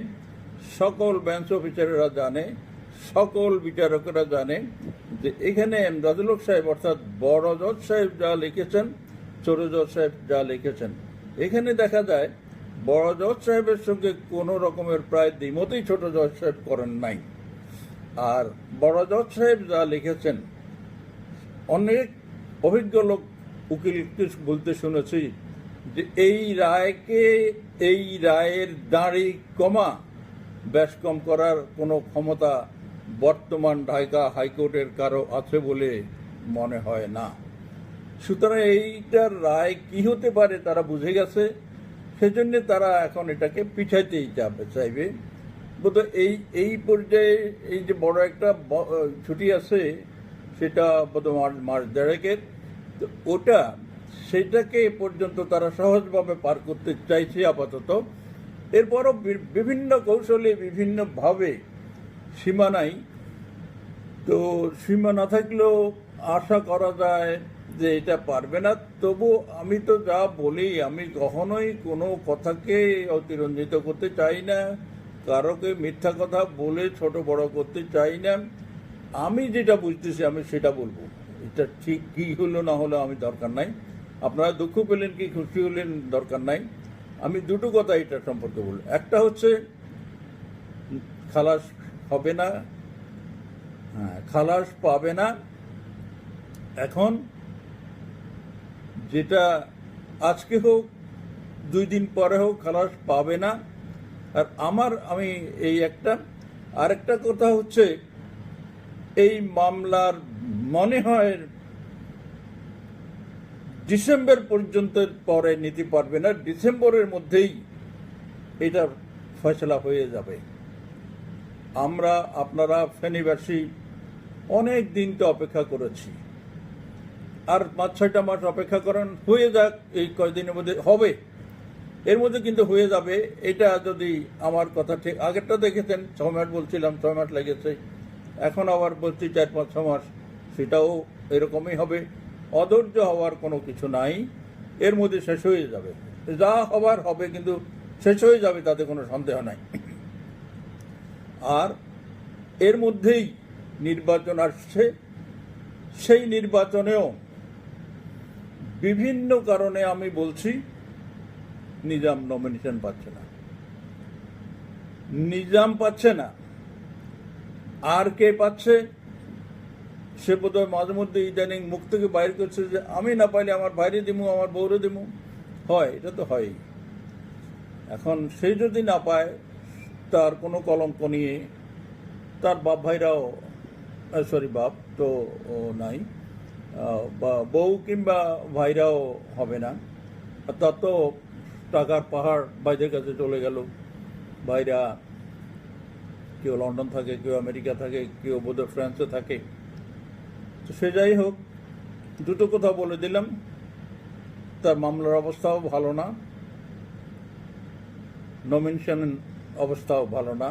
সকল বেঞ্চ অফিসারেরা জানে, সকল বিচারকেরা জানে যে এখানে এমদাদুল হক সাহেব অর্থাৎ বড় জজ সাহেব যা লিখেছেন, ছোট জজ সাহেব যা লিখেছেন, এখানে দেখা যায় বড় জজ সাহেবের সঙ্গে কোনো রকমের প্রায় দ্বিমতই ছোট জজ সাহেব করেন নাই। আর বড় জজ সাহেব যা লিখেছেন, অনেক অভিজ্ঞ লোক উকিলকে বলতে শুনেছি যে এই রায়কে, এই রায়ের দাঁড়ি কমা বেশ কম করার কোনো ক্ষমতা বর্তমান ঢাকা হাইকোর্টের কারো আছে বলে মনে হয় না। সুতরাং এইটার রায় কি হতে পারে তারা বুঝে গেছে, সেজন্য তারা এখন এটাকে পিছাইতেই চাইবে। বোধহয় এই পর্যায়ে এই যে বড় একটা ছুটি আছে, সেটা বোধহয় মাস দেড়েকের, তো সেটাকে পর্যন্ত তারা সহজভাবে পার করতে চাইছে আপাতত। এরপরও বিভিন্ন কৌশলে বিভিন্নভাবে সীমা নাই, তো সীমা না থাকলেও আশা করা যায় যে এটা পারবে না। তবু আমি তো যা বলি, আমি কখনোই কোনো কথাকে অতিরঞ্জিত করতে চাই না, কারোকে মিথ্যা কথা বলে ছোট বড় করতে চাই না। আমি যেটা বুঝতেছি আমি সেটা বলবো, এটা ঠিক কি হলো না হলো আমি দরকার নাই, আপনারা দুঃখ পেলেন কি খুশি হলেন দরকার নাই। আমি দুটো কথা এটা সম্পর্কে বলবো। একটা হচ্ছে খালাস হবে না, খালাস পাবে না। এখন যেটা আজকে হোক 2 দিন পরে হোক খালাস পাবে না। আর আমি এই আরেকটা কথা হচ্ছে, এই মামলার মনে হয় ডিসেম্বর পর্যন্ত পরে নিতে পারবে না, ডিসেম্বরের মধ্যেই এটা ফয়সলা হয়ে যাবে। আপনারা ফেনীবাসী অনেক দিন তো অপেক্ষা করেছি, আর 5-6টা মাস অপেক্ষা করেন, হয়ে যাক, এই কয়েকদিনের মধ্যে হবে, এর মধ্যে কিন্তু হয়ে যাবে। এটা যদি আমার কথা ঠিক, আগেরটা দেখেছেন 6 মাস বলছিলাম, 6 মাস লেগেছে, এখন আবার বলছি 4-5-6 মাস, সেটাও এরকমই হবে। অধৈর্য হওয়ার কোনো কিছু নাই, এর মধ্যে শেষ হয়ে যাবে, যা হবার হবে, কিন্তু শেষ হয়ে যাবে, তাতে কোনো সন্দেহ নাই। আর এর মধ্যেই নির্বাচন আসছে, সেই নির্বাচনেও বিভিন্ন কারণে আমি বলছি নিজাম নমিনেশন পাচ্ছে না, নিজাম পাচ্ছে না। আর কে পাচ্ছে? সে বোধহয় মাঝে মধ্যে ইদানিং মুখ থেকে বাইর করছে যে আমি না পাইলে আমার ভাইরে দিমু, আমার বউরে দিমু। হয়, এটা তো হয়ই। এখন সে যদি না পায়, তার কোনো কলঙ্ক নিয়ে তার বাপ ভাইরাও, বাপ তো নাই, বা বউ কিংবা ভাইরাও হবে না। তার তো টাকার পাহাড় ভাইদের কাছে চলে গেল। ভাইরা কেউ লন্ডন থাকে, কেউ আমেরিকা থাকে, কেউ বোধহয় ফ্রান্সে থাকে। তো সে যাই হোক, দুটো কথা বলে দিলাম, তার মামলার অবস্থাও ভালো না, নমিনেশন অবস্থাও ভালো না।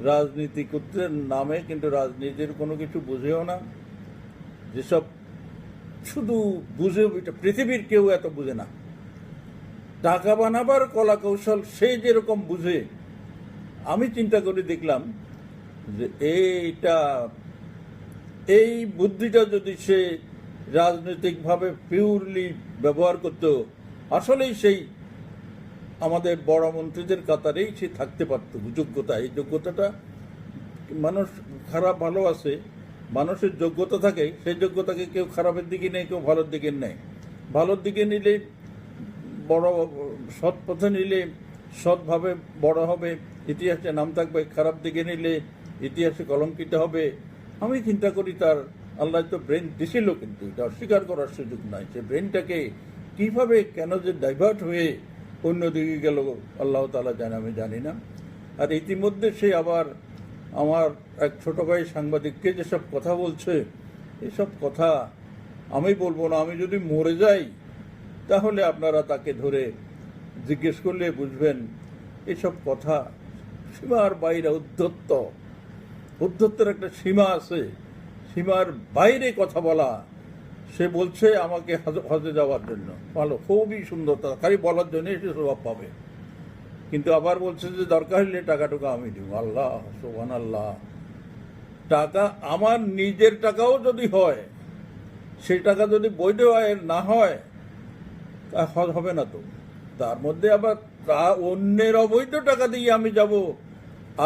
রাজনীতি করতে নামে, কিন্তু রাজনীতির কোনো কিছু বুঝেও না। যেসব শুধু বুঝে, পৃথিবীর কেউ এত বুঝে না। টাকা বানাবার কলা কৌশল সে যেরকম বুঝে, আমি চিন্তা করে দেখলাম যে এই বুদ্ধিটা যদি সে রাজনৈতিকভাবে পিওরলি ব্যবহার করত, আসলেই সেই আমাদের বড় মন্ত্রীদের কাতারেই সে থাকতে পারত। এই যোগ্যতাটা মানুষ খারাপ ভালো আছে, মানুষের যোগ্যতা থাকে, সেই যোগ্যতাকে কেউ খারাপের দিকে নেয়, কেউ ভালোর দিকে নেয়। ভালোর দিকে নিলে বড়, সৎ পথে নিলে সৎভাবে বড় হবে, ইতিহাসে নাম থাকবে। খারাপ দিকে নিলে ইতিহাসে কলঙ্কিত হবে। আমি চিন্তা করি তার আল্লাহ তো ব্রেন দিছিল, কিন্তু এটা অস্বীকার করার সুযোগ নাই। সে ব্রেনটাকে কিভাবে কেন যে ডাইভার্ট হয়ে অন্যদিকে গেল আল্লাহ তাআলা জানে, আমি জানি না। আর ইতিমধ্যে সে আবার আমার এক ছোট ভাই সাংবাদিককে যেসব কথা বলছে, এসব কথা আমি বলবো না। আমি যদি মরে যাই তাহলে আপনারা তাকে ধরে জিজ্ঞেস করলে বুঝবেন এসব কথা সীমার বাইরে উদ্ধত্তের একটা সীমা আছে, সীমার বাইরে কথা বলা। সে বলছে আমাকে হজে যাওয়ার জন্য, ভালো, খুবই সুন্দর, খালি বলার জন্য সে স্বভাব পাবে। কিন্তু আবার বলছে যে দরকার হলে টাকা আমি দিব। আল্লাহ সুবহানাল্লাহ, টাকা আমার নিজের টাকাও যদি হয়, সেই টাকা যদি বৈধ আয়ের না হয় তা হজ হবে না। তো তার মধ্যে আবার অন্যের অবৈধ টাকা দিয়ে আমি যাব,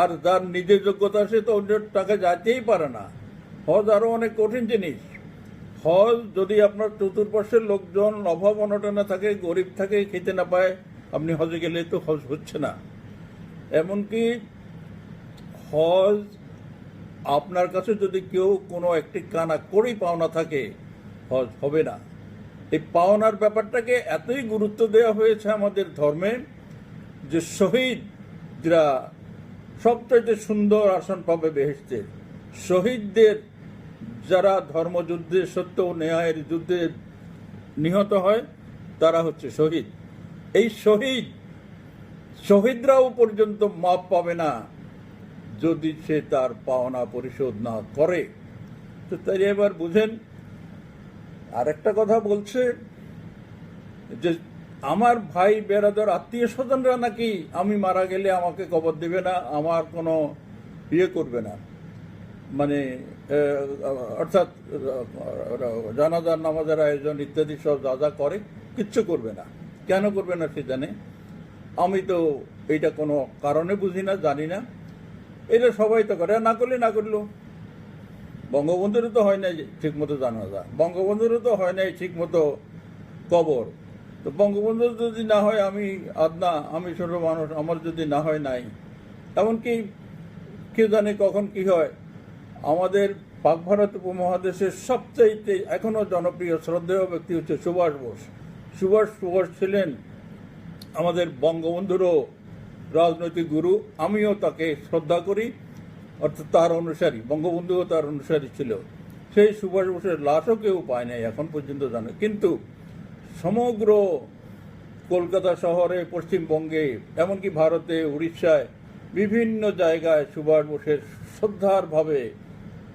আর যার নিজের যোগ্যতা সে তো অন্যের টাকা যাইতেই পারে না। হজ আরো অনেক কঠিন জিনিস। হজ যদি আপনার চতুর্পার্শ্বের লোকজন অভাব অনটনে থাকে, গরিব থাকে, খেতে না পায়, আপনি হজে গেলে তো হজ হচ্ছে না। এমনকি হজ আপনার কাছে যদি কেউ কোনো একটি কানা করেই পাওনা থাকে, হজ হবে না। এই পাওনার ব্যাপারটাকে এতই গুরুত্ব দেওয়া হয়েছে আমাদের ধর্মে যে শহীদরা সবচাইতে সুন্দর আসন পাবে বেহেশতের। শহীদদের, যারা ধর্মযুদ্ধে, সত্য ও ন্যায়ের যুদ্ধে নিহত হয়, তারা হচ্ছে শহীদ। এই শহীদরাও পর্যন্ত মাপ পাবে না যদি সে তার পাওনা পরিশোধ না করে। তো তাই এবার বুঝেন। আরেকটা কথা বলছে যে আমার ভাই বেরাদার আত্মীয় স্বজনরা নাকি আমি মারা গেলে আমাকে কবর দেবে না, আমার কোনো ইয়ে করবে না, মানে অর্থাৎ জানাজার নামাজের আয়োজন ইত্যাদি সব যা করে কিচ্ছু করবে না। কেন করবে না সে জানে, আমি তো এইটা কোনো কারণে বুঝি না, জানি না। এটা সবাই তো করে, না করলে না করলো। বঙ্গবন্ধুরও তো হয় নাই ঠিক মতো জানাজা, বঙ্গবন্ধুরও তো হয় নাই ঠিক মতো কবর। তো বঙ্গবন্ধু যদি না হয়, আমি আদনা, আমি ছোট মানুষ, আমার যদি না হয় নাই। এমনকি কে জানে কখন কি হয়। আমাদের পাক ভারত উপমহাদেশের সবচাইতে এখনো জনপ্রিয় শ্রদ্ধেয় ব্যক্তি হচ্ছে সুভাষ বোস। সুভাষ ছিলেন আমাদের বঙ্গবন্ধুরও রাজনৈতিক গুরু। আমিও তাকে শ্রদ্ধা করি, অর্থাৎ তার অনুসারী। বঙ্গবন্ধুও তার অনুসারী ছিল। সেই সুভাষ বোসের লাশও কেউ পায় নাই এখন পর্যন্ত, জানে। কিন্তু সমগ্র কলকাতা শহরে, পশ্চিমবঙ্গে, এমনকি ভারতে, উড়িষ্যায়, বিভিন্ন জায়গায় সুভাষ বোসের শ্রদ্ধার ভাবে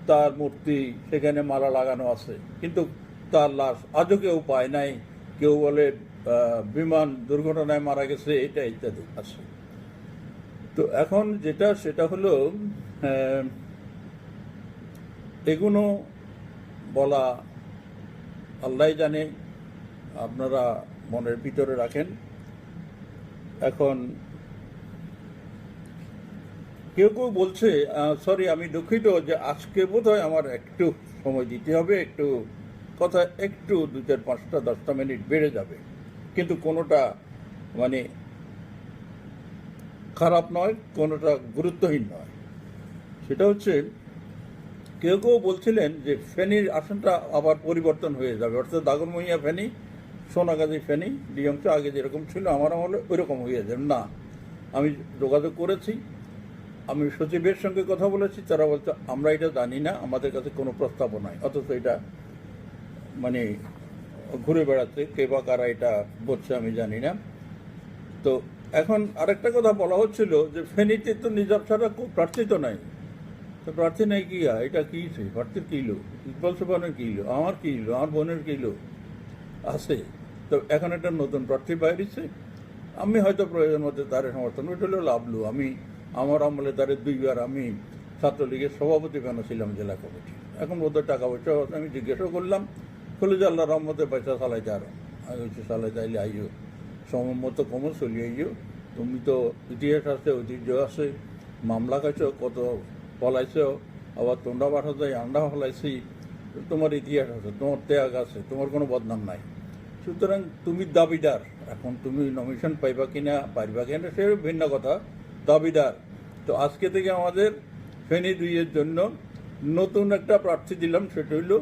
তার মূর্তি, সেখানে মালা লাগানো আছে, কিন্তু তার লাশ আজও কেউ পায় নাই। কেউ বলে বিমান দুর্ঘটনায় মারা গেছে, এটা ইত্যাদি আছে। তো এখন সেটা হলো এগুলো বলা আল্লাহ জানে, আপনারা মনের ভিতরে রাখেন। এখন কেউ বলছে, সরি আমি দুঃখিত যে আজকে বোধহয় আমার একটু সময় দিতে হবে, একটু কথা একটু 2, 4, 5টা 10টা মিনিট বেড়ে যাবে, কিন্তু কোনোটা মানে খারাপ নয়, কোনোটা গুরুত্বহীন নয়। সেটা হচ্ছে কেউ বলছিলেন যে ফেনীর আসনটা আবার পরিবর্তন হয়ে যাবে, অর্থাৎ দাগনমইয়া ফেনী, সোনাগাজী ফেনী, ডিএমসি আগে যেরকম ছিল আমার আমলে ওইরকম হয়ে যাবে না। আমি যোগাযোগ করেছি, আমি সচিবের সঙ্গে কথা বলেছি, তারা বলছে আমরা এটা জানি না, আমাদের কাছে কোনো প্রস্তাবও নাই। অথচ এটা মানে ঘুরে বেড়াচ্ছে, কে বা কারা এটা বলছে আমি জানি না। তো এখন আরেকটা কথা বলা হচ্ছিল যে ফেনীতে তো নিজাম ছাড়া প্রার্থী তো নাই। তো প্রার্থী নাই কি, এটা কি প্রার্থীর কিলো, ইকবাল সুবহানের কিলো, আমার কিলো, আমার বোনের কিলো আছে। তো এখন একটা নতুন প্রার্থী বাইরেছে, আমি হয়তো প্রয়োজন মধ্যে তার সমর্থন, ওইটা হলো লাভলু। আমি আমার আমলে তারে 2বার আমি ছাত্রলীগের সভাপতি বানাছিলাম জেলা কমিটি। এখন বোধহয় টাকা পয়সা আছে, আমি জিজ্ঞাসাও করলাম, খুলে যে আল্লাহ রহমতে পয়সা চালাইতে আরো আমি হচ্ছে চালাইতে আইলে আইও সমমত কমও চলি আইও। তুমি তো ইতিহাস আছে, ঐতিহ্য আছে, মামলা খাইছ, কত পলাইছ, আবার তোমরা পাঠা যায় আন্ডা ফলাইছি, তোমার ইতিহাস আছে, তোমার ত্যাগ আছে, তোমার কোনো বদনাম নাই। সুতরাং তুমি দাবিদার। এখন তুমি নমিনেশন পাইবা কিনা পাইবা কিনা সে ভিন্ন কথা, দাবিদার। তো আজকে থেকে আমাদের ফেনী 2-এর জন্য নতুন একটা প্রার্থী দিলাম, সেটা হইল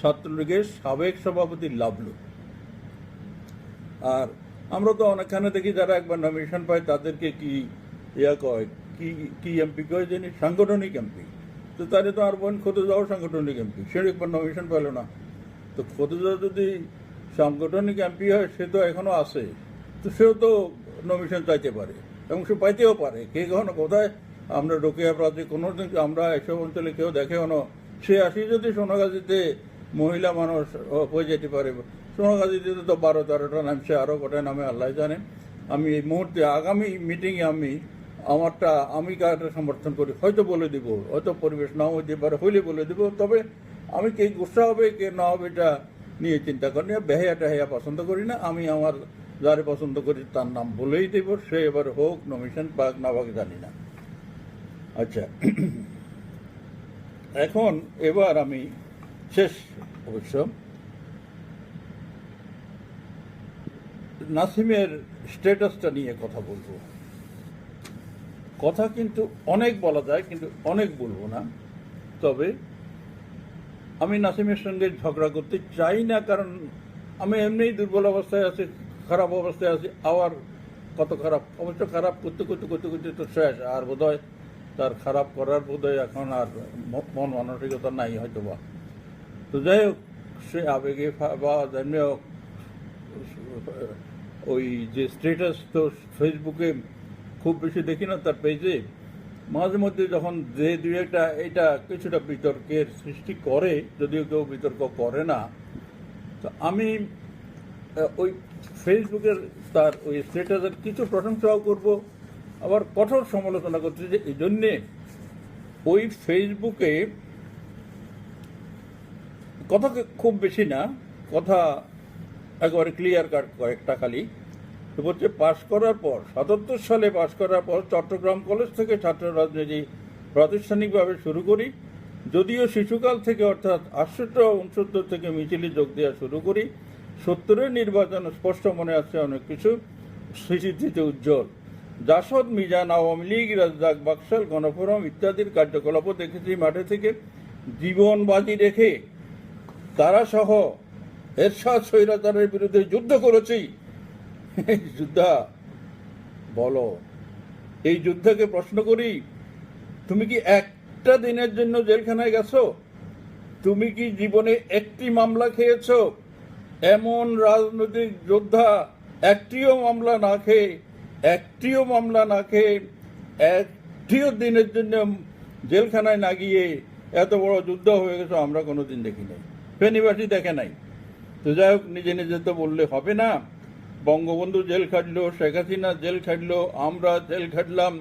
ছাত্রলীগের সাবেক সভাপতি লাবলু। আর আমরা তো অনেকখানে দেখি যারা একবার নমিনেশন পায় তাদেরকে কি কয়, কি এমপি কয় জানি, সাংগঠনিক এমপি। তো তাহলে তো আর বোন খোঁজে যাও সাংগঠনিক এমপি, সে একবার নমিনেশন পেল না। তো খোঁজে যাওয়া যদি সাংগঠনিক এমপি হয়, সে তো এখনো আছে, তো সেও তো নমিনেশন চাইতে পারে এবং সে পাইতেও পারে। কে কখনো কোথায় আমরা রোকেয়া প্রার্থী কোনো দিন আমরা এসব অঞ্চলে কেউ দেখেও না। সে আসি যদি সোনাগাজীতে মহিলা মানুষ হয়ে যেতে পারে, সোনাগাজীতে তো 12-13টা নামছে, আরও কটায় নামে আল্লাহ জানেন। আমি এই মুহূর্তে আগামী মিটিংয়ে আমি কারটা সমর্থন করি, হয়তো বলে দিব, হয়তো পরিবেশ নাও হইতে পারে, হইলে বলে দিব। তবে আমি কে গুসা হবে কে না হবে এটা নিয়ে চিন্তা করি না, বেহায়া টেহাইয়া পছন্দ করি না। আমি আমার যারে পছন্দ করি তার নাম বলেই দেব, সে এবার হোক নমিনেশন পাক না পাক জানি না। আচ্ছা, এখন এবার আমি শেষ অবশ্য নাসিমের স্ট্যাটাসটা নিয়ে কথা বলবো। কথা কিন্তু অনেক বলা যায়, কিন্তু অনেক বলবো না। তবে আমি নাসিমের সঙ্গে ঝগড়া করতে চাই না, কারণ আমি এমনিই দুর্বল অবস্থায় আছি, খারাপ অবস্থায় আছি। আবার কত খারাপ, অবশ্য খারাপ করতে করতে করতে করতে তো শেষ। আর বোধহয় তার খারাপ করার বোধহয় এখন আর মন মানসিকতা নাই হয়তো বা। তো যাই হোক, সে আবেগে বা যেমনি হোক, ওই যে স্ট্যাটাস তো ফেসবুকে খুব বেশি দেখি না তার পেজে, মাঝে মধ্যে যখন যে 2-একটা এটা কিছুটা বিতর্কের সৃষ্টি করে, যদিও কেউ বিতর্ক করে না, তো আমি ওই ফেসবুকের তার ওই স্ট্যাটাসের কিছু প্রশংসাও করব, আবার কঠোর সমালোচনা করতে। যে এই জন্যে ওই ফেসবুকে কথা খুব বেশি না, কথা একেবারে ক্লিয়ার কাট কয়েকটা খালি। বলছে পাশ করার পর 77 সালে পাশ করার পর চট্টগ্রাম কলেজ থেকে ছাত্র রাজনীতি প্রাতিষ্ঠানিকভাবে শুরু করি। যদিও শিশুকাল থেকে অর্থাৎ 68-69 থেকে মিছিলে যোগ দেওয়া শুরু করি। 70-এর নির্বাচন স্পষ্ট মনে আছে, অনেক কিছু স্মৃতিতে উজ্জ্বল। জাসদ, মিজান, আওয়ামী লীগ, রাজ্জাক, বাকশাল, গণফোরাম ইত্যাদির কার্যকলাপও দেখেছি মাঠে থেকে। জীবন বাজি রেখে তারা সহ এরশাদ স্বৈরাচারের বিরুদ্ধে যুদ্ধ করেছি। যুদ্ধা বলো, এই যুদ্ধকে প্রশ্ন করি, তুমি কি একটা দিনের জন্য জেলখানায় গেছো? তুমি কি জীবনে একটি মামলা খেয়েছো? এমন রাজনৈতিক যোদ্ধা একটিও মামলা না খেয়ে একটিও দিনের জন্য জেলখানায় না গিয়ে এত বড় যুদ্ধ হয়ে গেছে আমরা কোনোদিন দেখি নাই, ফেনীবাসী দেখে নাই। তো যাই হোক, নিজে নিজে তো বললে হবে না। বঙ্গবন্ধু জেল খাটলো, শেখ হাসিনা জেল খাটলো, আমরা জেল খাটলাম।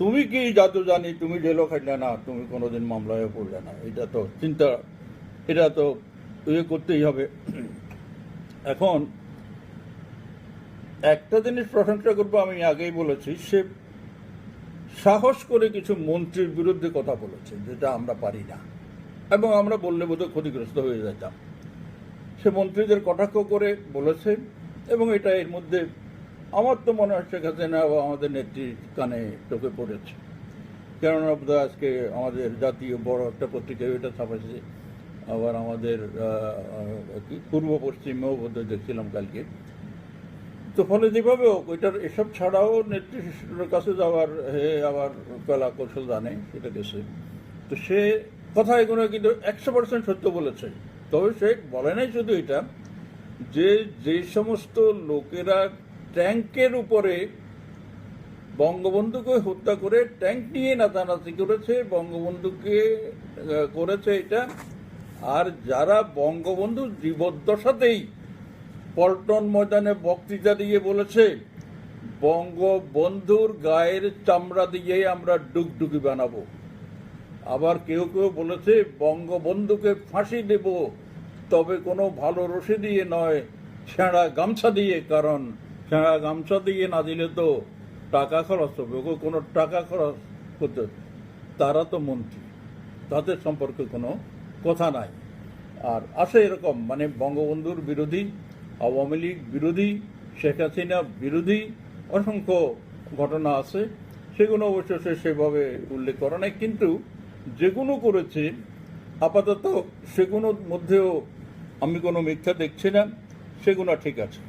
তুমি কি জাদু জানি, তুমি জেলও খাটলে না, তুমি কোনোদিন মামলায় পড়লে না। এটা তো চিন্তা, এটা তো করতেই হবে। এখন একটা জিনিস প্রশংসা করবো, আমি আগেই বলেছি, সে সাহস করে কিছু মন্ত্রীর বিরুদ্ধে কথা বলেছে, যেটা আমরা পারি না, এবং আমরা বললে বোধহয় ক্ষতিগ্রস্ত হয়ে যেতাম। সে মন্ত্রীদের কটাক্ষ করে বলেছে, এবং এটা এর মধ্যে আমার তো মনে হয় শেখ হাসিনা বা আমাদের নেত্রীর কানে চোখে পড়েছে। কেননা বোধহয় আজকে আমাদের জাতীয় বড় একটা পত্রিকায় এটা ছাপাইছে, আবার আমাদের পূর্ব পশ্চিমেও বোধহয় দেখছিলাম কালকে। তো ফলে যেভাবে হোক, ওইটার এসব ছাড়াও নেতৃত্বের কাছে যাওয়ার আবার কলা কৌশল জানে, সেটা গেছে। তো সে কথা এগুলো কিন্তু 100% সত্য বলেছে। তবে সে বলে নাই শুধু এটা, যে সমস্ত লোকেরা ট্যাঙ্কের উপরে বঙ্গবন্ধুকে হত্যা করে ট্যাঙ্ক নিয়ে নাচানাচি করেছে, বঙ্গবন্ধুকে করেছে এটা, আর যারা বঙ্গবন্ধু জীবদ্দশাতেই পল্টন ময়দানে বক্তৃতা দিয়ে বলেছে বঙ্গবন্ধুর গায়ের চামড়া দিয়ে আমরা ডুগডুগি বানাবো। আবার কেউ কেউ বলেছে বঙ্গবন্ধুকে ফাঁসি দেব, তবে কোনো ভালো রশি দিয়ে নয়, ছেঁড়া গামছা দিয়ে, কারণ ছেঁড়া গামছা দিয়ে না দিলে তো টাকা খরচ হবে, কোনো টাকা খরচ করতে, তারা তো মন্ত্রী, তাদের সম্পর্কে কোনো কথা নাই। আর আসে এরকম মানে বঙ্গবন্ধুর বিরোধী, আওয়ামী লীগ বিরোধী, শেখ হাসিনা বিরোধী অসংখ্য ঘটনা আছে, সেগুলো অবশ্য সে সেভাবে উল্লেখ করা নাই, কিন্তু যেগুলো করেছে আপাতত সেগুলোর মধ্যেও আমি কোনো মিথ্যা দেখছি না, সেগুলো ঠিক আছে।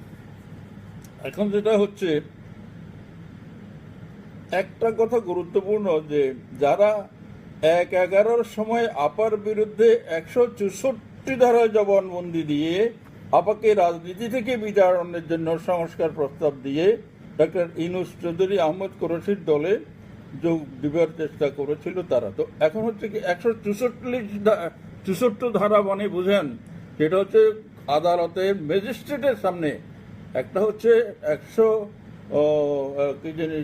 এখন যেটা হচ্ছে, একটা কথা গুরুত্বপূর্ণ, যে যারা 1/11 সময় আপার বিরুদ্ধে 164 ধারায় জবানবন্দি দিয়ে আপাকে রাজনীতি থেকে বিতাড়নের জন্য সংস্কার প্রস্তাব দিয়ে ডক্টর ইউনূস চৌধুরী আহমদ কুরেশির দলে যোগ দিবার চেষ্টা করেছিল তারা, তো এখন হচ্ছে কি 164 ধারা মানে বুঝেন, যেটা হচ্ছে আদালতের ম্যাজিস্ট্রেটের সামনে, একটা হচ্ছে 100 কি জানি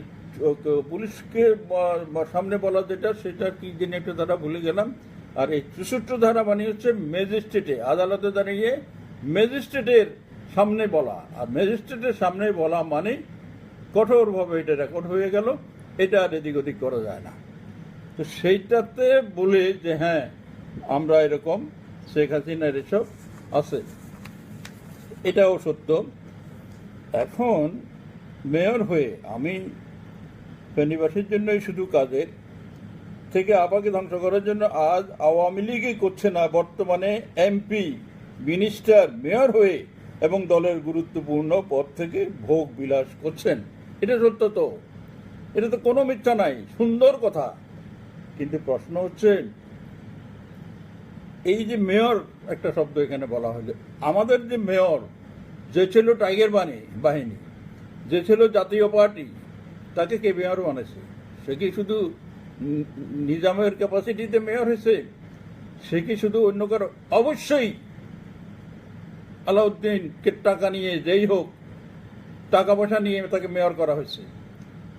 পুলিশকে সামনে বলা যেটা, সেটা কি জানি একটা ধারা ভুলে গেলাম, আর এই 64 ধারা মানে হচ্ছে ম্যাজিস্ট্রেটে, আদালতে দাঁড়িয়ে ম্যাজিস্ট্রেটের সামনে বলা, আর ম্যাজিস্ট্রেটের সামনে বলা মানে কঠোরভাবে এটা রেকর্ড হয়ে গেল, এটা আর এদিক ওদিক করা যায় না। তো সেইটাতে বলে যে হ্যাঁ আমরা এরকম শেখ হাসিনার এসব আছে, এটাও সত্য। এখন মেয়র হয়ে আমি ফেনীবাসীর জন্যই শুধু কাজের থেকে আপাকে ধ্বংস করার জন্য আজ আওয়ামী লীগই করছে না, বর্তমানে এমপি, মিনিস্টার, মেয়র হয়ে এবং দলের গুরুত্বপূর্ণ পদ থেকে ভোগ বিলাস করছেন। এটা সত্য, তো এটা তো কোনো মিথ্যা নাই, সুন্দর কথা। কিন্তু প্রশ্ন হচ্ছে, এই যে মেয়র একটা শব্দ এখানে বলা হলো, আমাদের যে মেয়র, যে ছিল টাইগার বাহিনী, যে ছিল জাতীয় পার্টি, তাকে কে মেয়র বানাইছে? সে কি শুধু নিজামের ক্যাপাসিটিতে মেয়র হয়েছে? সে কি শুধু অন্য কারো? অবশ্যই আলাউদ্দিনকে টাকা নিয়ে, যেই হোক টাকা পয়সা নিয়ে তাকে মেয়র করা হয়েছে।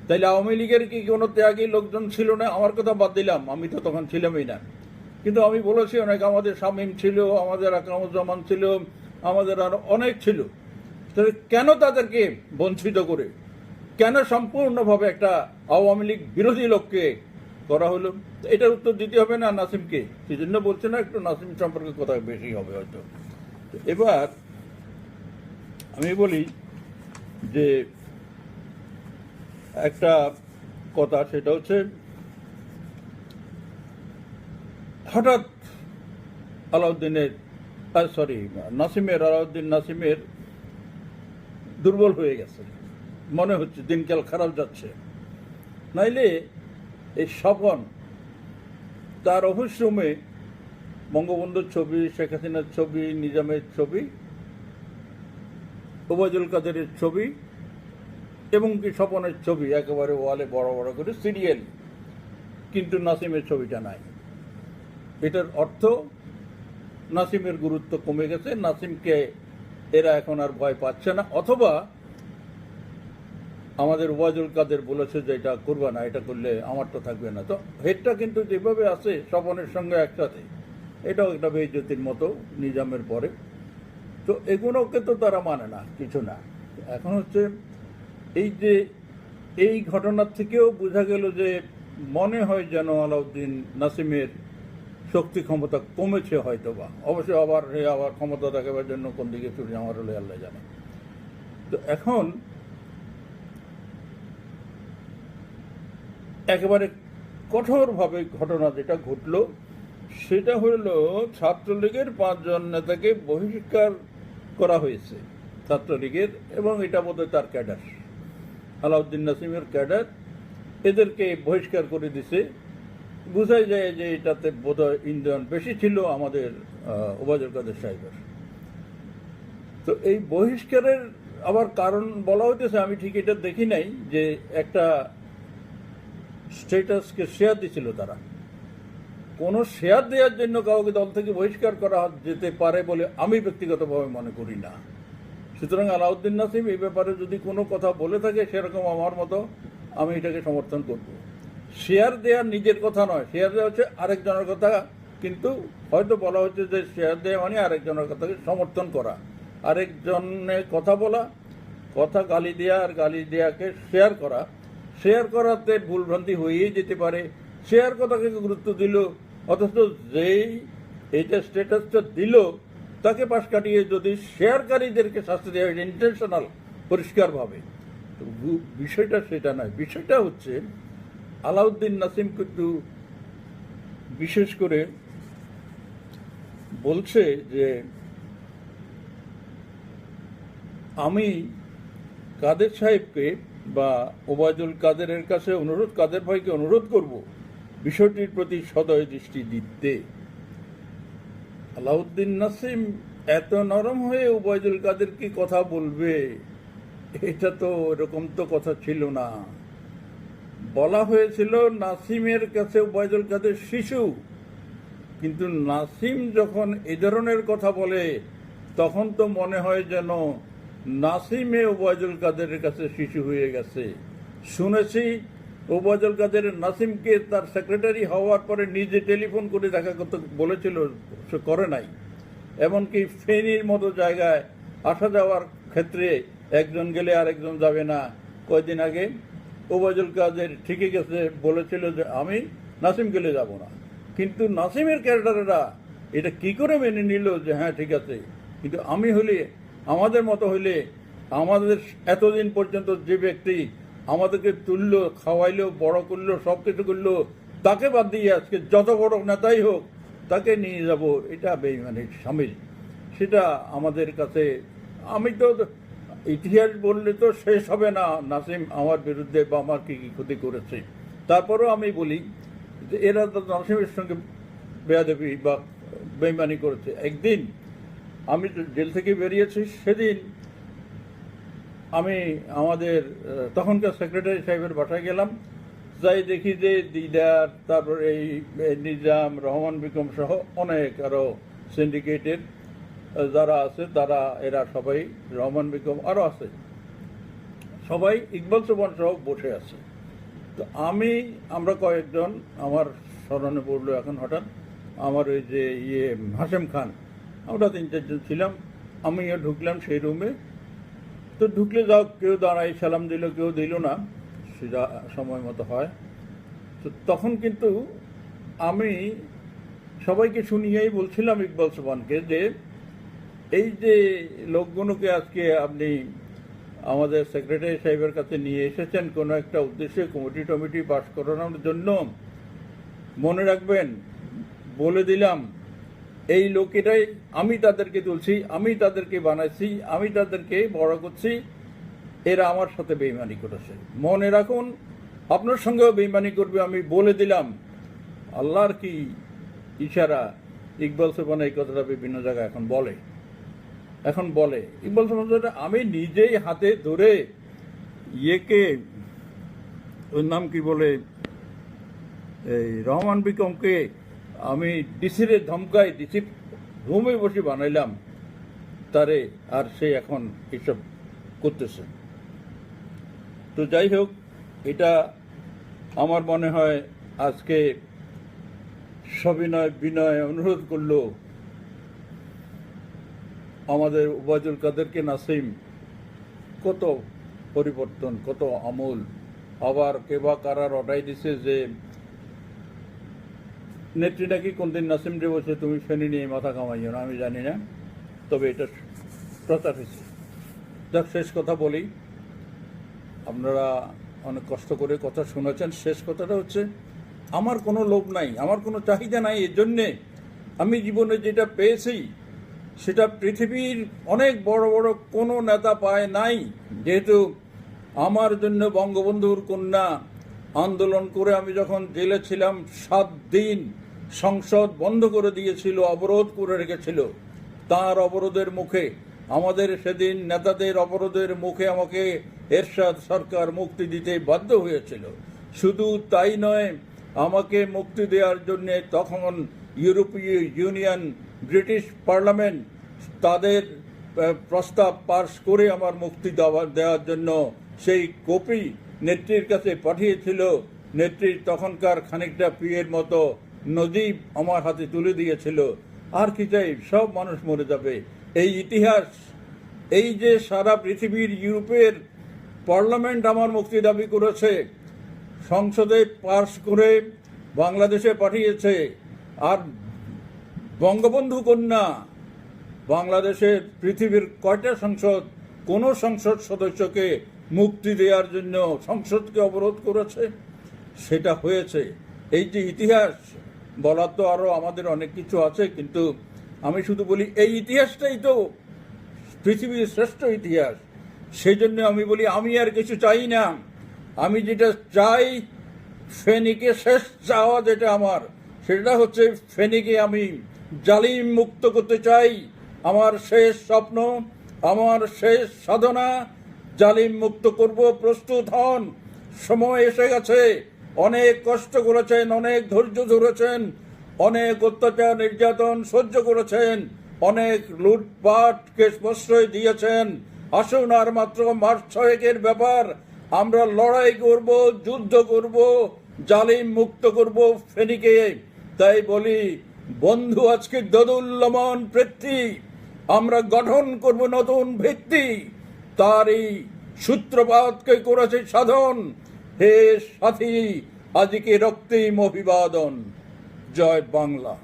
তাইলে আওয়ামী লীগের কি কোনো ত্যাগী লোকজন ছিল না? আমার কথা বাদ দিলাম, আমি তো তখন ছিলামই না, কিন্তু আমি বলেছি অনেক, আমাদের শামীম ছিল, আমাদের আকরামুজ্জামান ছিল, আমাদের আরো অনেক ছিল। তাহলে কেন তাদেরকে বঞ্চিত করে, কেন সম্পূর্ণভাবে একটা আওয়ামী লীগ বিরোধী লোককে করা হলো? এটার উত্তর দিতে হবে না নাসিমকে, সেই জন্য বলছে না, একটু নাসিম সম্পর্কে কথা বেশি হবে হয়তো। এবার আমি বলি যে একটা কথা, সেটা হচ্ছে হঠাৎ আলাউদ্দিন নাসিমের দুর্বল হয়ে গেছে, মনে হচ্ছে দিনকাল খারাপ যাচ্ছে। নাইলে এই স্বপন তার অফিস রুমে বঙ্গবন্ধুর ছবি, শেখ হাসিনার ছবি, নিজামের ছবি, ওবায়দুল কাদেরের ছবি এবং কি স্বপনের ছবি একেবারে ওয়ালে বড় বড় করে সিরিয়াল, কিন্তু নাসিমের ছবিটা নাই। এটার অর্থ নাসিমের গুরুত্ব কমে গেছে, নাসিমকে এরা এখন আর ভয় পাচ্ছে না, অথবা আমাদের ওবায়দুল কাদের বলেছে যে এটা করবা না, এটা করলে আমারটা থাকবে না। তো হেডটা কিন্তু যেভাবে আছে স্বপনের সঙ্গে একসাথে, এটাও একটা বেইজ্জতির মতো নিজামের পরে। তো এগুলোকে তো তারা মানে না, কিছু না। এখন হচ্ছে এই যে এই ঘটনার থেকেও বোঝা গেল যে মনে হয় যেন আলাউদ্দিন নাসিমের শক্তি ক্ষমতা কমেছে হয়তো বা, অবশ্য আবার ক্ষমতা দেখাবার জন্য কোন দিকে চুরি আমার হলে আল্লাহ জানে। তো এখন একেবারে কঠোরভাবে ঘটনা যেটা ঘটল, সেটা হল ছাত্রলীগের 5 জন নেতাকে বহিষ্কার করা হয়েছে, ছাত্রলীগের, এবং এটা বোধহয় তার ক্যাডার, আলাউদ্দিন নাসিমের ক্যাডার, এদেরকে বহিষ্কার করে দিছে। বোঝাই যায় যে এটাতে বোধহয় ইন্ধন বেশি ছিল আমাদের ওবায়দুল কাদের সাহেবের। তো এই বহিষ্কারের আবার কারণ বলা হইতেছে, আমি ঠিক এটা দেখি নাই, যে একটা স্ট্যাটাসকে শেয়ার দিছিল তারা। কোনো শেয়ার দেওয়ার জন্য কাউকে দল থেকে বহিষ্কার করা যেতে পারে বলে আমি ব্যক্তিগতভাবে মনে করি না। সুতরাং আলাউদ্দিন নাসিম এই ব্যাপারে যদি কোনো কথা বলে থাকে সেরকম আমার মতো আমি এটাকে সমর্থন করব। শেয়ার দেওয়া নিজের কথা নয়, শেয়ার দেওয়া হচ্ছে আরেকজনের কথা, কিন্তু হয়তো বলা হচ্ছে যে শেয়ার দেওয়া মানে আরেকজনের কথাকে সমর্থন করা, আরেকজনের কথা বলা, কথা গালি দেওয়া আর গালি দেওয়াকে শেয়ার করা। শেয়ার করাতে ভুলভ্রান্তি হয়েই যেতে পারে, শেয়ার কথাকে গুরুত্ব দিল, অথচ যেই এইটা স্ট্যাটাসটা দিল তাকে পাশ কাটিয়ে যদি শেয়ারকারীদেরকে শাস্তি দেওয়া হয় ইন্টেনশনাল পরিষ্কারভাবে, তো বিষয়টা সেটা নয়। বিষয়টা হচ্ছে আলাউদ্দিন নাসিম কিন্তু বিশেষ করে বলছে যে আমি কাদের সাহেবকে বা ওবায়দুল কাদেরের কাছে কাদের ভাইকে অনুরোধ করব বিষয়টির প্রতি সদয় দৃষ্টি দিতে। আলাউদ্দিন নাসিম এত নরম হয়ে ওবায়দুল কাদেরকে কথা বলবে, এটা তো এরকম তো কথা ছিল না। বলা হয়েছিল নাসিমের কাছে ওবায়দুল কাদের শিশু, কিন্তু নাসিম যখন এ ধরনের কথা বলে তখন তো মনে হয় যেন নাসিমে ওবায়দুল কাদেরের কাছে শিশু হয়ে গেছে। শুনেছি ওবায়দুল কাদের নাসিমকে তার সেক্রেটারি হওয়ার পরে নিজে টেলিফোন করে দেখা করতে বলেছিল, সে করে নাই। এমনকি ফেনীর মতো জায়গায় আসা যাওয়ার ক্ষেত্রে একজন গেলে আরেকজন যাবে না। কয়েকদিন আগে ওবায়দুল কাদের ঠিকই গেছে, বলেছিল যে আমি নাসিম গেলে যাব না, কিন্তু নাসিমের ক্যাডারেরা এটা কি করে মেনে নিল যে হ্যাঁ ঠিক আছে। কিন্তু আমি হলে, আমাদের মতো হইলে, আমাদের এতদিন পর্যন্ত যে ব্যক্তি আমাদেরকে তুললো, খাওয়াইলো, বড় করলো, সব কিছু করলো, তাকে বাদ দিয়ে আজকে যত বড় নেতাই হোক তাকে নিয়ে যাব, এটা বেঈমানির শামিল। সেটা আমাদের কাছে, আমি তো ইতিহাস বললে তো শেষ হবে না নাসিম আমার বিরুদ্ধে বা আমার কী কী ক্ষতি করেছে। তারপরেও আমি বলি যে এরা তো নাসিমের সঙ্গে বেয়াদবি বা বেঈমানি করেছে। একদিন আমি জেল থেকে বেরিয়েছি, সেদিন আমি আমাদের তখনকার সেক্রেটারি সাহেবের বাসায় গেলাম, যাই দেখি যে দিদার, তারপর এই নিজাম, রহমান বিক্রম সহ অনেক আরও সিন্ডিকেটের যারা আছে তারা, এরা সবাই, রহমান বিক্রম আরও আছে, সবাই ইকবাল সুবহান সহ বসে আছে। তো আমরা কয়েকজন, আমার স্মরণে পড়লো এখন হঠাৎ, আমার ওই যে হাশেম খান, আমরা 3-4 জন ছিলাম, আমিও ঢুকলাম সেই রুমে। তো ঢুকলে যাও, কেউ দাঁড়াই সালাম দিল, কেউ দিল না, সেটা সময় মতো হয়। তো তখন কিন্তু আমি সবাইকে শুনিয়েই বলছিলাম ইকবাল সুবহানকে যে এই যে লোকগুলোকে আজকে আপনি আমাদের সেক্রেটারি সাহেবের কাছে নিয়ে এসেছেন কোনো একটা উদ্দেশ্যে, কমিটি পাস করানোর জন্য, মনে রাখবেন, বলে দিলাম এই লোকেরাই, আমি তাদেরকে তুলছি, আমি তাদেরকে বানাইছি, আমি তাদেরকে বড় করছি, এরা আমার সাথে বেইমানি করেছে। মনে রাখুন আপনার সঙ্গেও বেইমানি করবে, আমি বলে দিলাম। আল্লাহর কি ইশারা, ইকবাল সুবহান এই কথাটা বিভিন্ন জায়গায় এখন বলে। ইকবাল সুবহান আমি নিজেই হাতে ধরে ইয়েকে, ওর নাম কি বলে, এই রহমান বিক্রমকে আমি ডিসিরে ধমকাই, ডিসি রুমে বসে বানাইলাম তারে, আর সে এখন এসব করতেছে। তো যাই হোক, এটা আমার মনে হয় আজকে সবিনয় বিনয় অনুরোধ করলো আমাদের ওবায়দুল কাদেরকে নাসিম কত পরিবর্তন, কত আমূল। আবার কেবা কারার অর্ডার দিছে যে নেত্রী নাকি কোনদিন নাসিম রে বসে তুমি ফেনি নিয়ে মাথা কামাইও না, আমি জানি না, তবে এটা প্রচার হয়েছে। যাক, শেষ কথা বলি, আপনারা অনেক কষ্ট করে কথা শুনেছেন। শেষ কথাটা হচ্ছে, আমার কোনো লোভ নাই, আমার কোনো চাহিদা নাই। এর জন্যে আমি জীবনে যেটা পেয়েছি সেটা পৃথিবীর অনেক বড় বড় কোনো নেতা পায় নাই। যেহেতু আমার জন্য বঙ্গবন্ধুর কন্যা আন্দোলন করে আমি যখন জেলে ছিলাম 7 দিন সংসদ বন্ধ করে দিয়েছিল, অবরোধ করে রেখেছিল। তার অবরোধের মুখে, আমাদের সেদিন নেতাদের অবরোধের মুখে আমাকে এরশাদ সরকার মুক্তি দিতে বাধ্য হয়েছিল। শুধু তাই নয়, আমাকে মুক্তি দেওয়ার জন্য তখন ইউরোপীয় ইউনিয়ন, ব্রিটিশ পার্লামেন্ট তাদের প্রস্তাব পাস করে আমার মুক্তি দেওয়ার জন্য সেই কপি নেত্রীর কাছে পাঠিয়েছিল। নেত্রী তখনকার খানিকটা পিয়ের মতো নজিব আমার হাতে তুলে দিয়েছিল। আর কি চাই, সব মানুষ মরে যাবে। এই ইতিহাস, এই যে সারা পৃথিবীর ইউরোপের পার্লামেন্ট আমার মুক্তি দাবি করেছে, সংসদে পাস করে বাংলাদেশে পাঠিয়েছে, আর বঙ্গবন্ধু কন্যা বাংলাদেশের পৃথিবীর কয়টা সংসদ, কোন সংসদ সদস্যকে মুক্তি দেওয়ার জন্য সংসদকে অবরোধ করেছে? সেটা হয়েছে। এই যে ইতিহাস, বলার তো আরো আমাদের অনেক কিছু আছে, কিন্তু আমি শুধু বলি এই ইতিহাসটাই তো পৃথিবীর শ্রেষ্ঠ ইতিহাস। সেই জন্য আমি বলি আমি আর কিছু চাই না। আমি যেটা চাই, ফেনীকে শেষ চাওয়া যেটা আমার, সেটা হচ্ছে ফেনীকে আমি জালিম মুক্ত করতে চাই। আমার শেষ স্বপ্ন, আমার শেষ সাধনা, জালিম মুক্ত করব। প্রস্তুত হন, সময় এসে গেছে। অনেক কষ্ট করেছেন, অনেক ধৈর্য ধরেছেন, অনেক অত্যাচার নির্যাতন সহ্য করেছেন, অনেক লুটপাটকে প্রশ্রয় দিয়েছেন। আসুন, আর মাত্র মাস 6 ব্যাপার, আমরা লড়াই করব, যুদ্ধ করব, জালিম মুক্ত করব ফেনীকে। তাই বলি বন্ধু, আজকে দোদুল্যমান পৃথ্বী, আমরা গঠন করব নতুন ভিত্তি, তারই সূত্রপাতকে করেছে সাধন। হে সাথী, আজকে রক্তিম অভিবাদন। জয় বাংলা।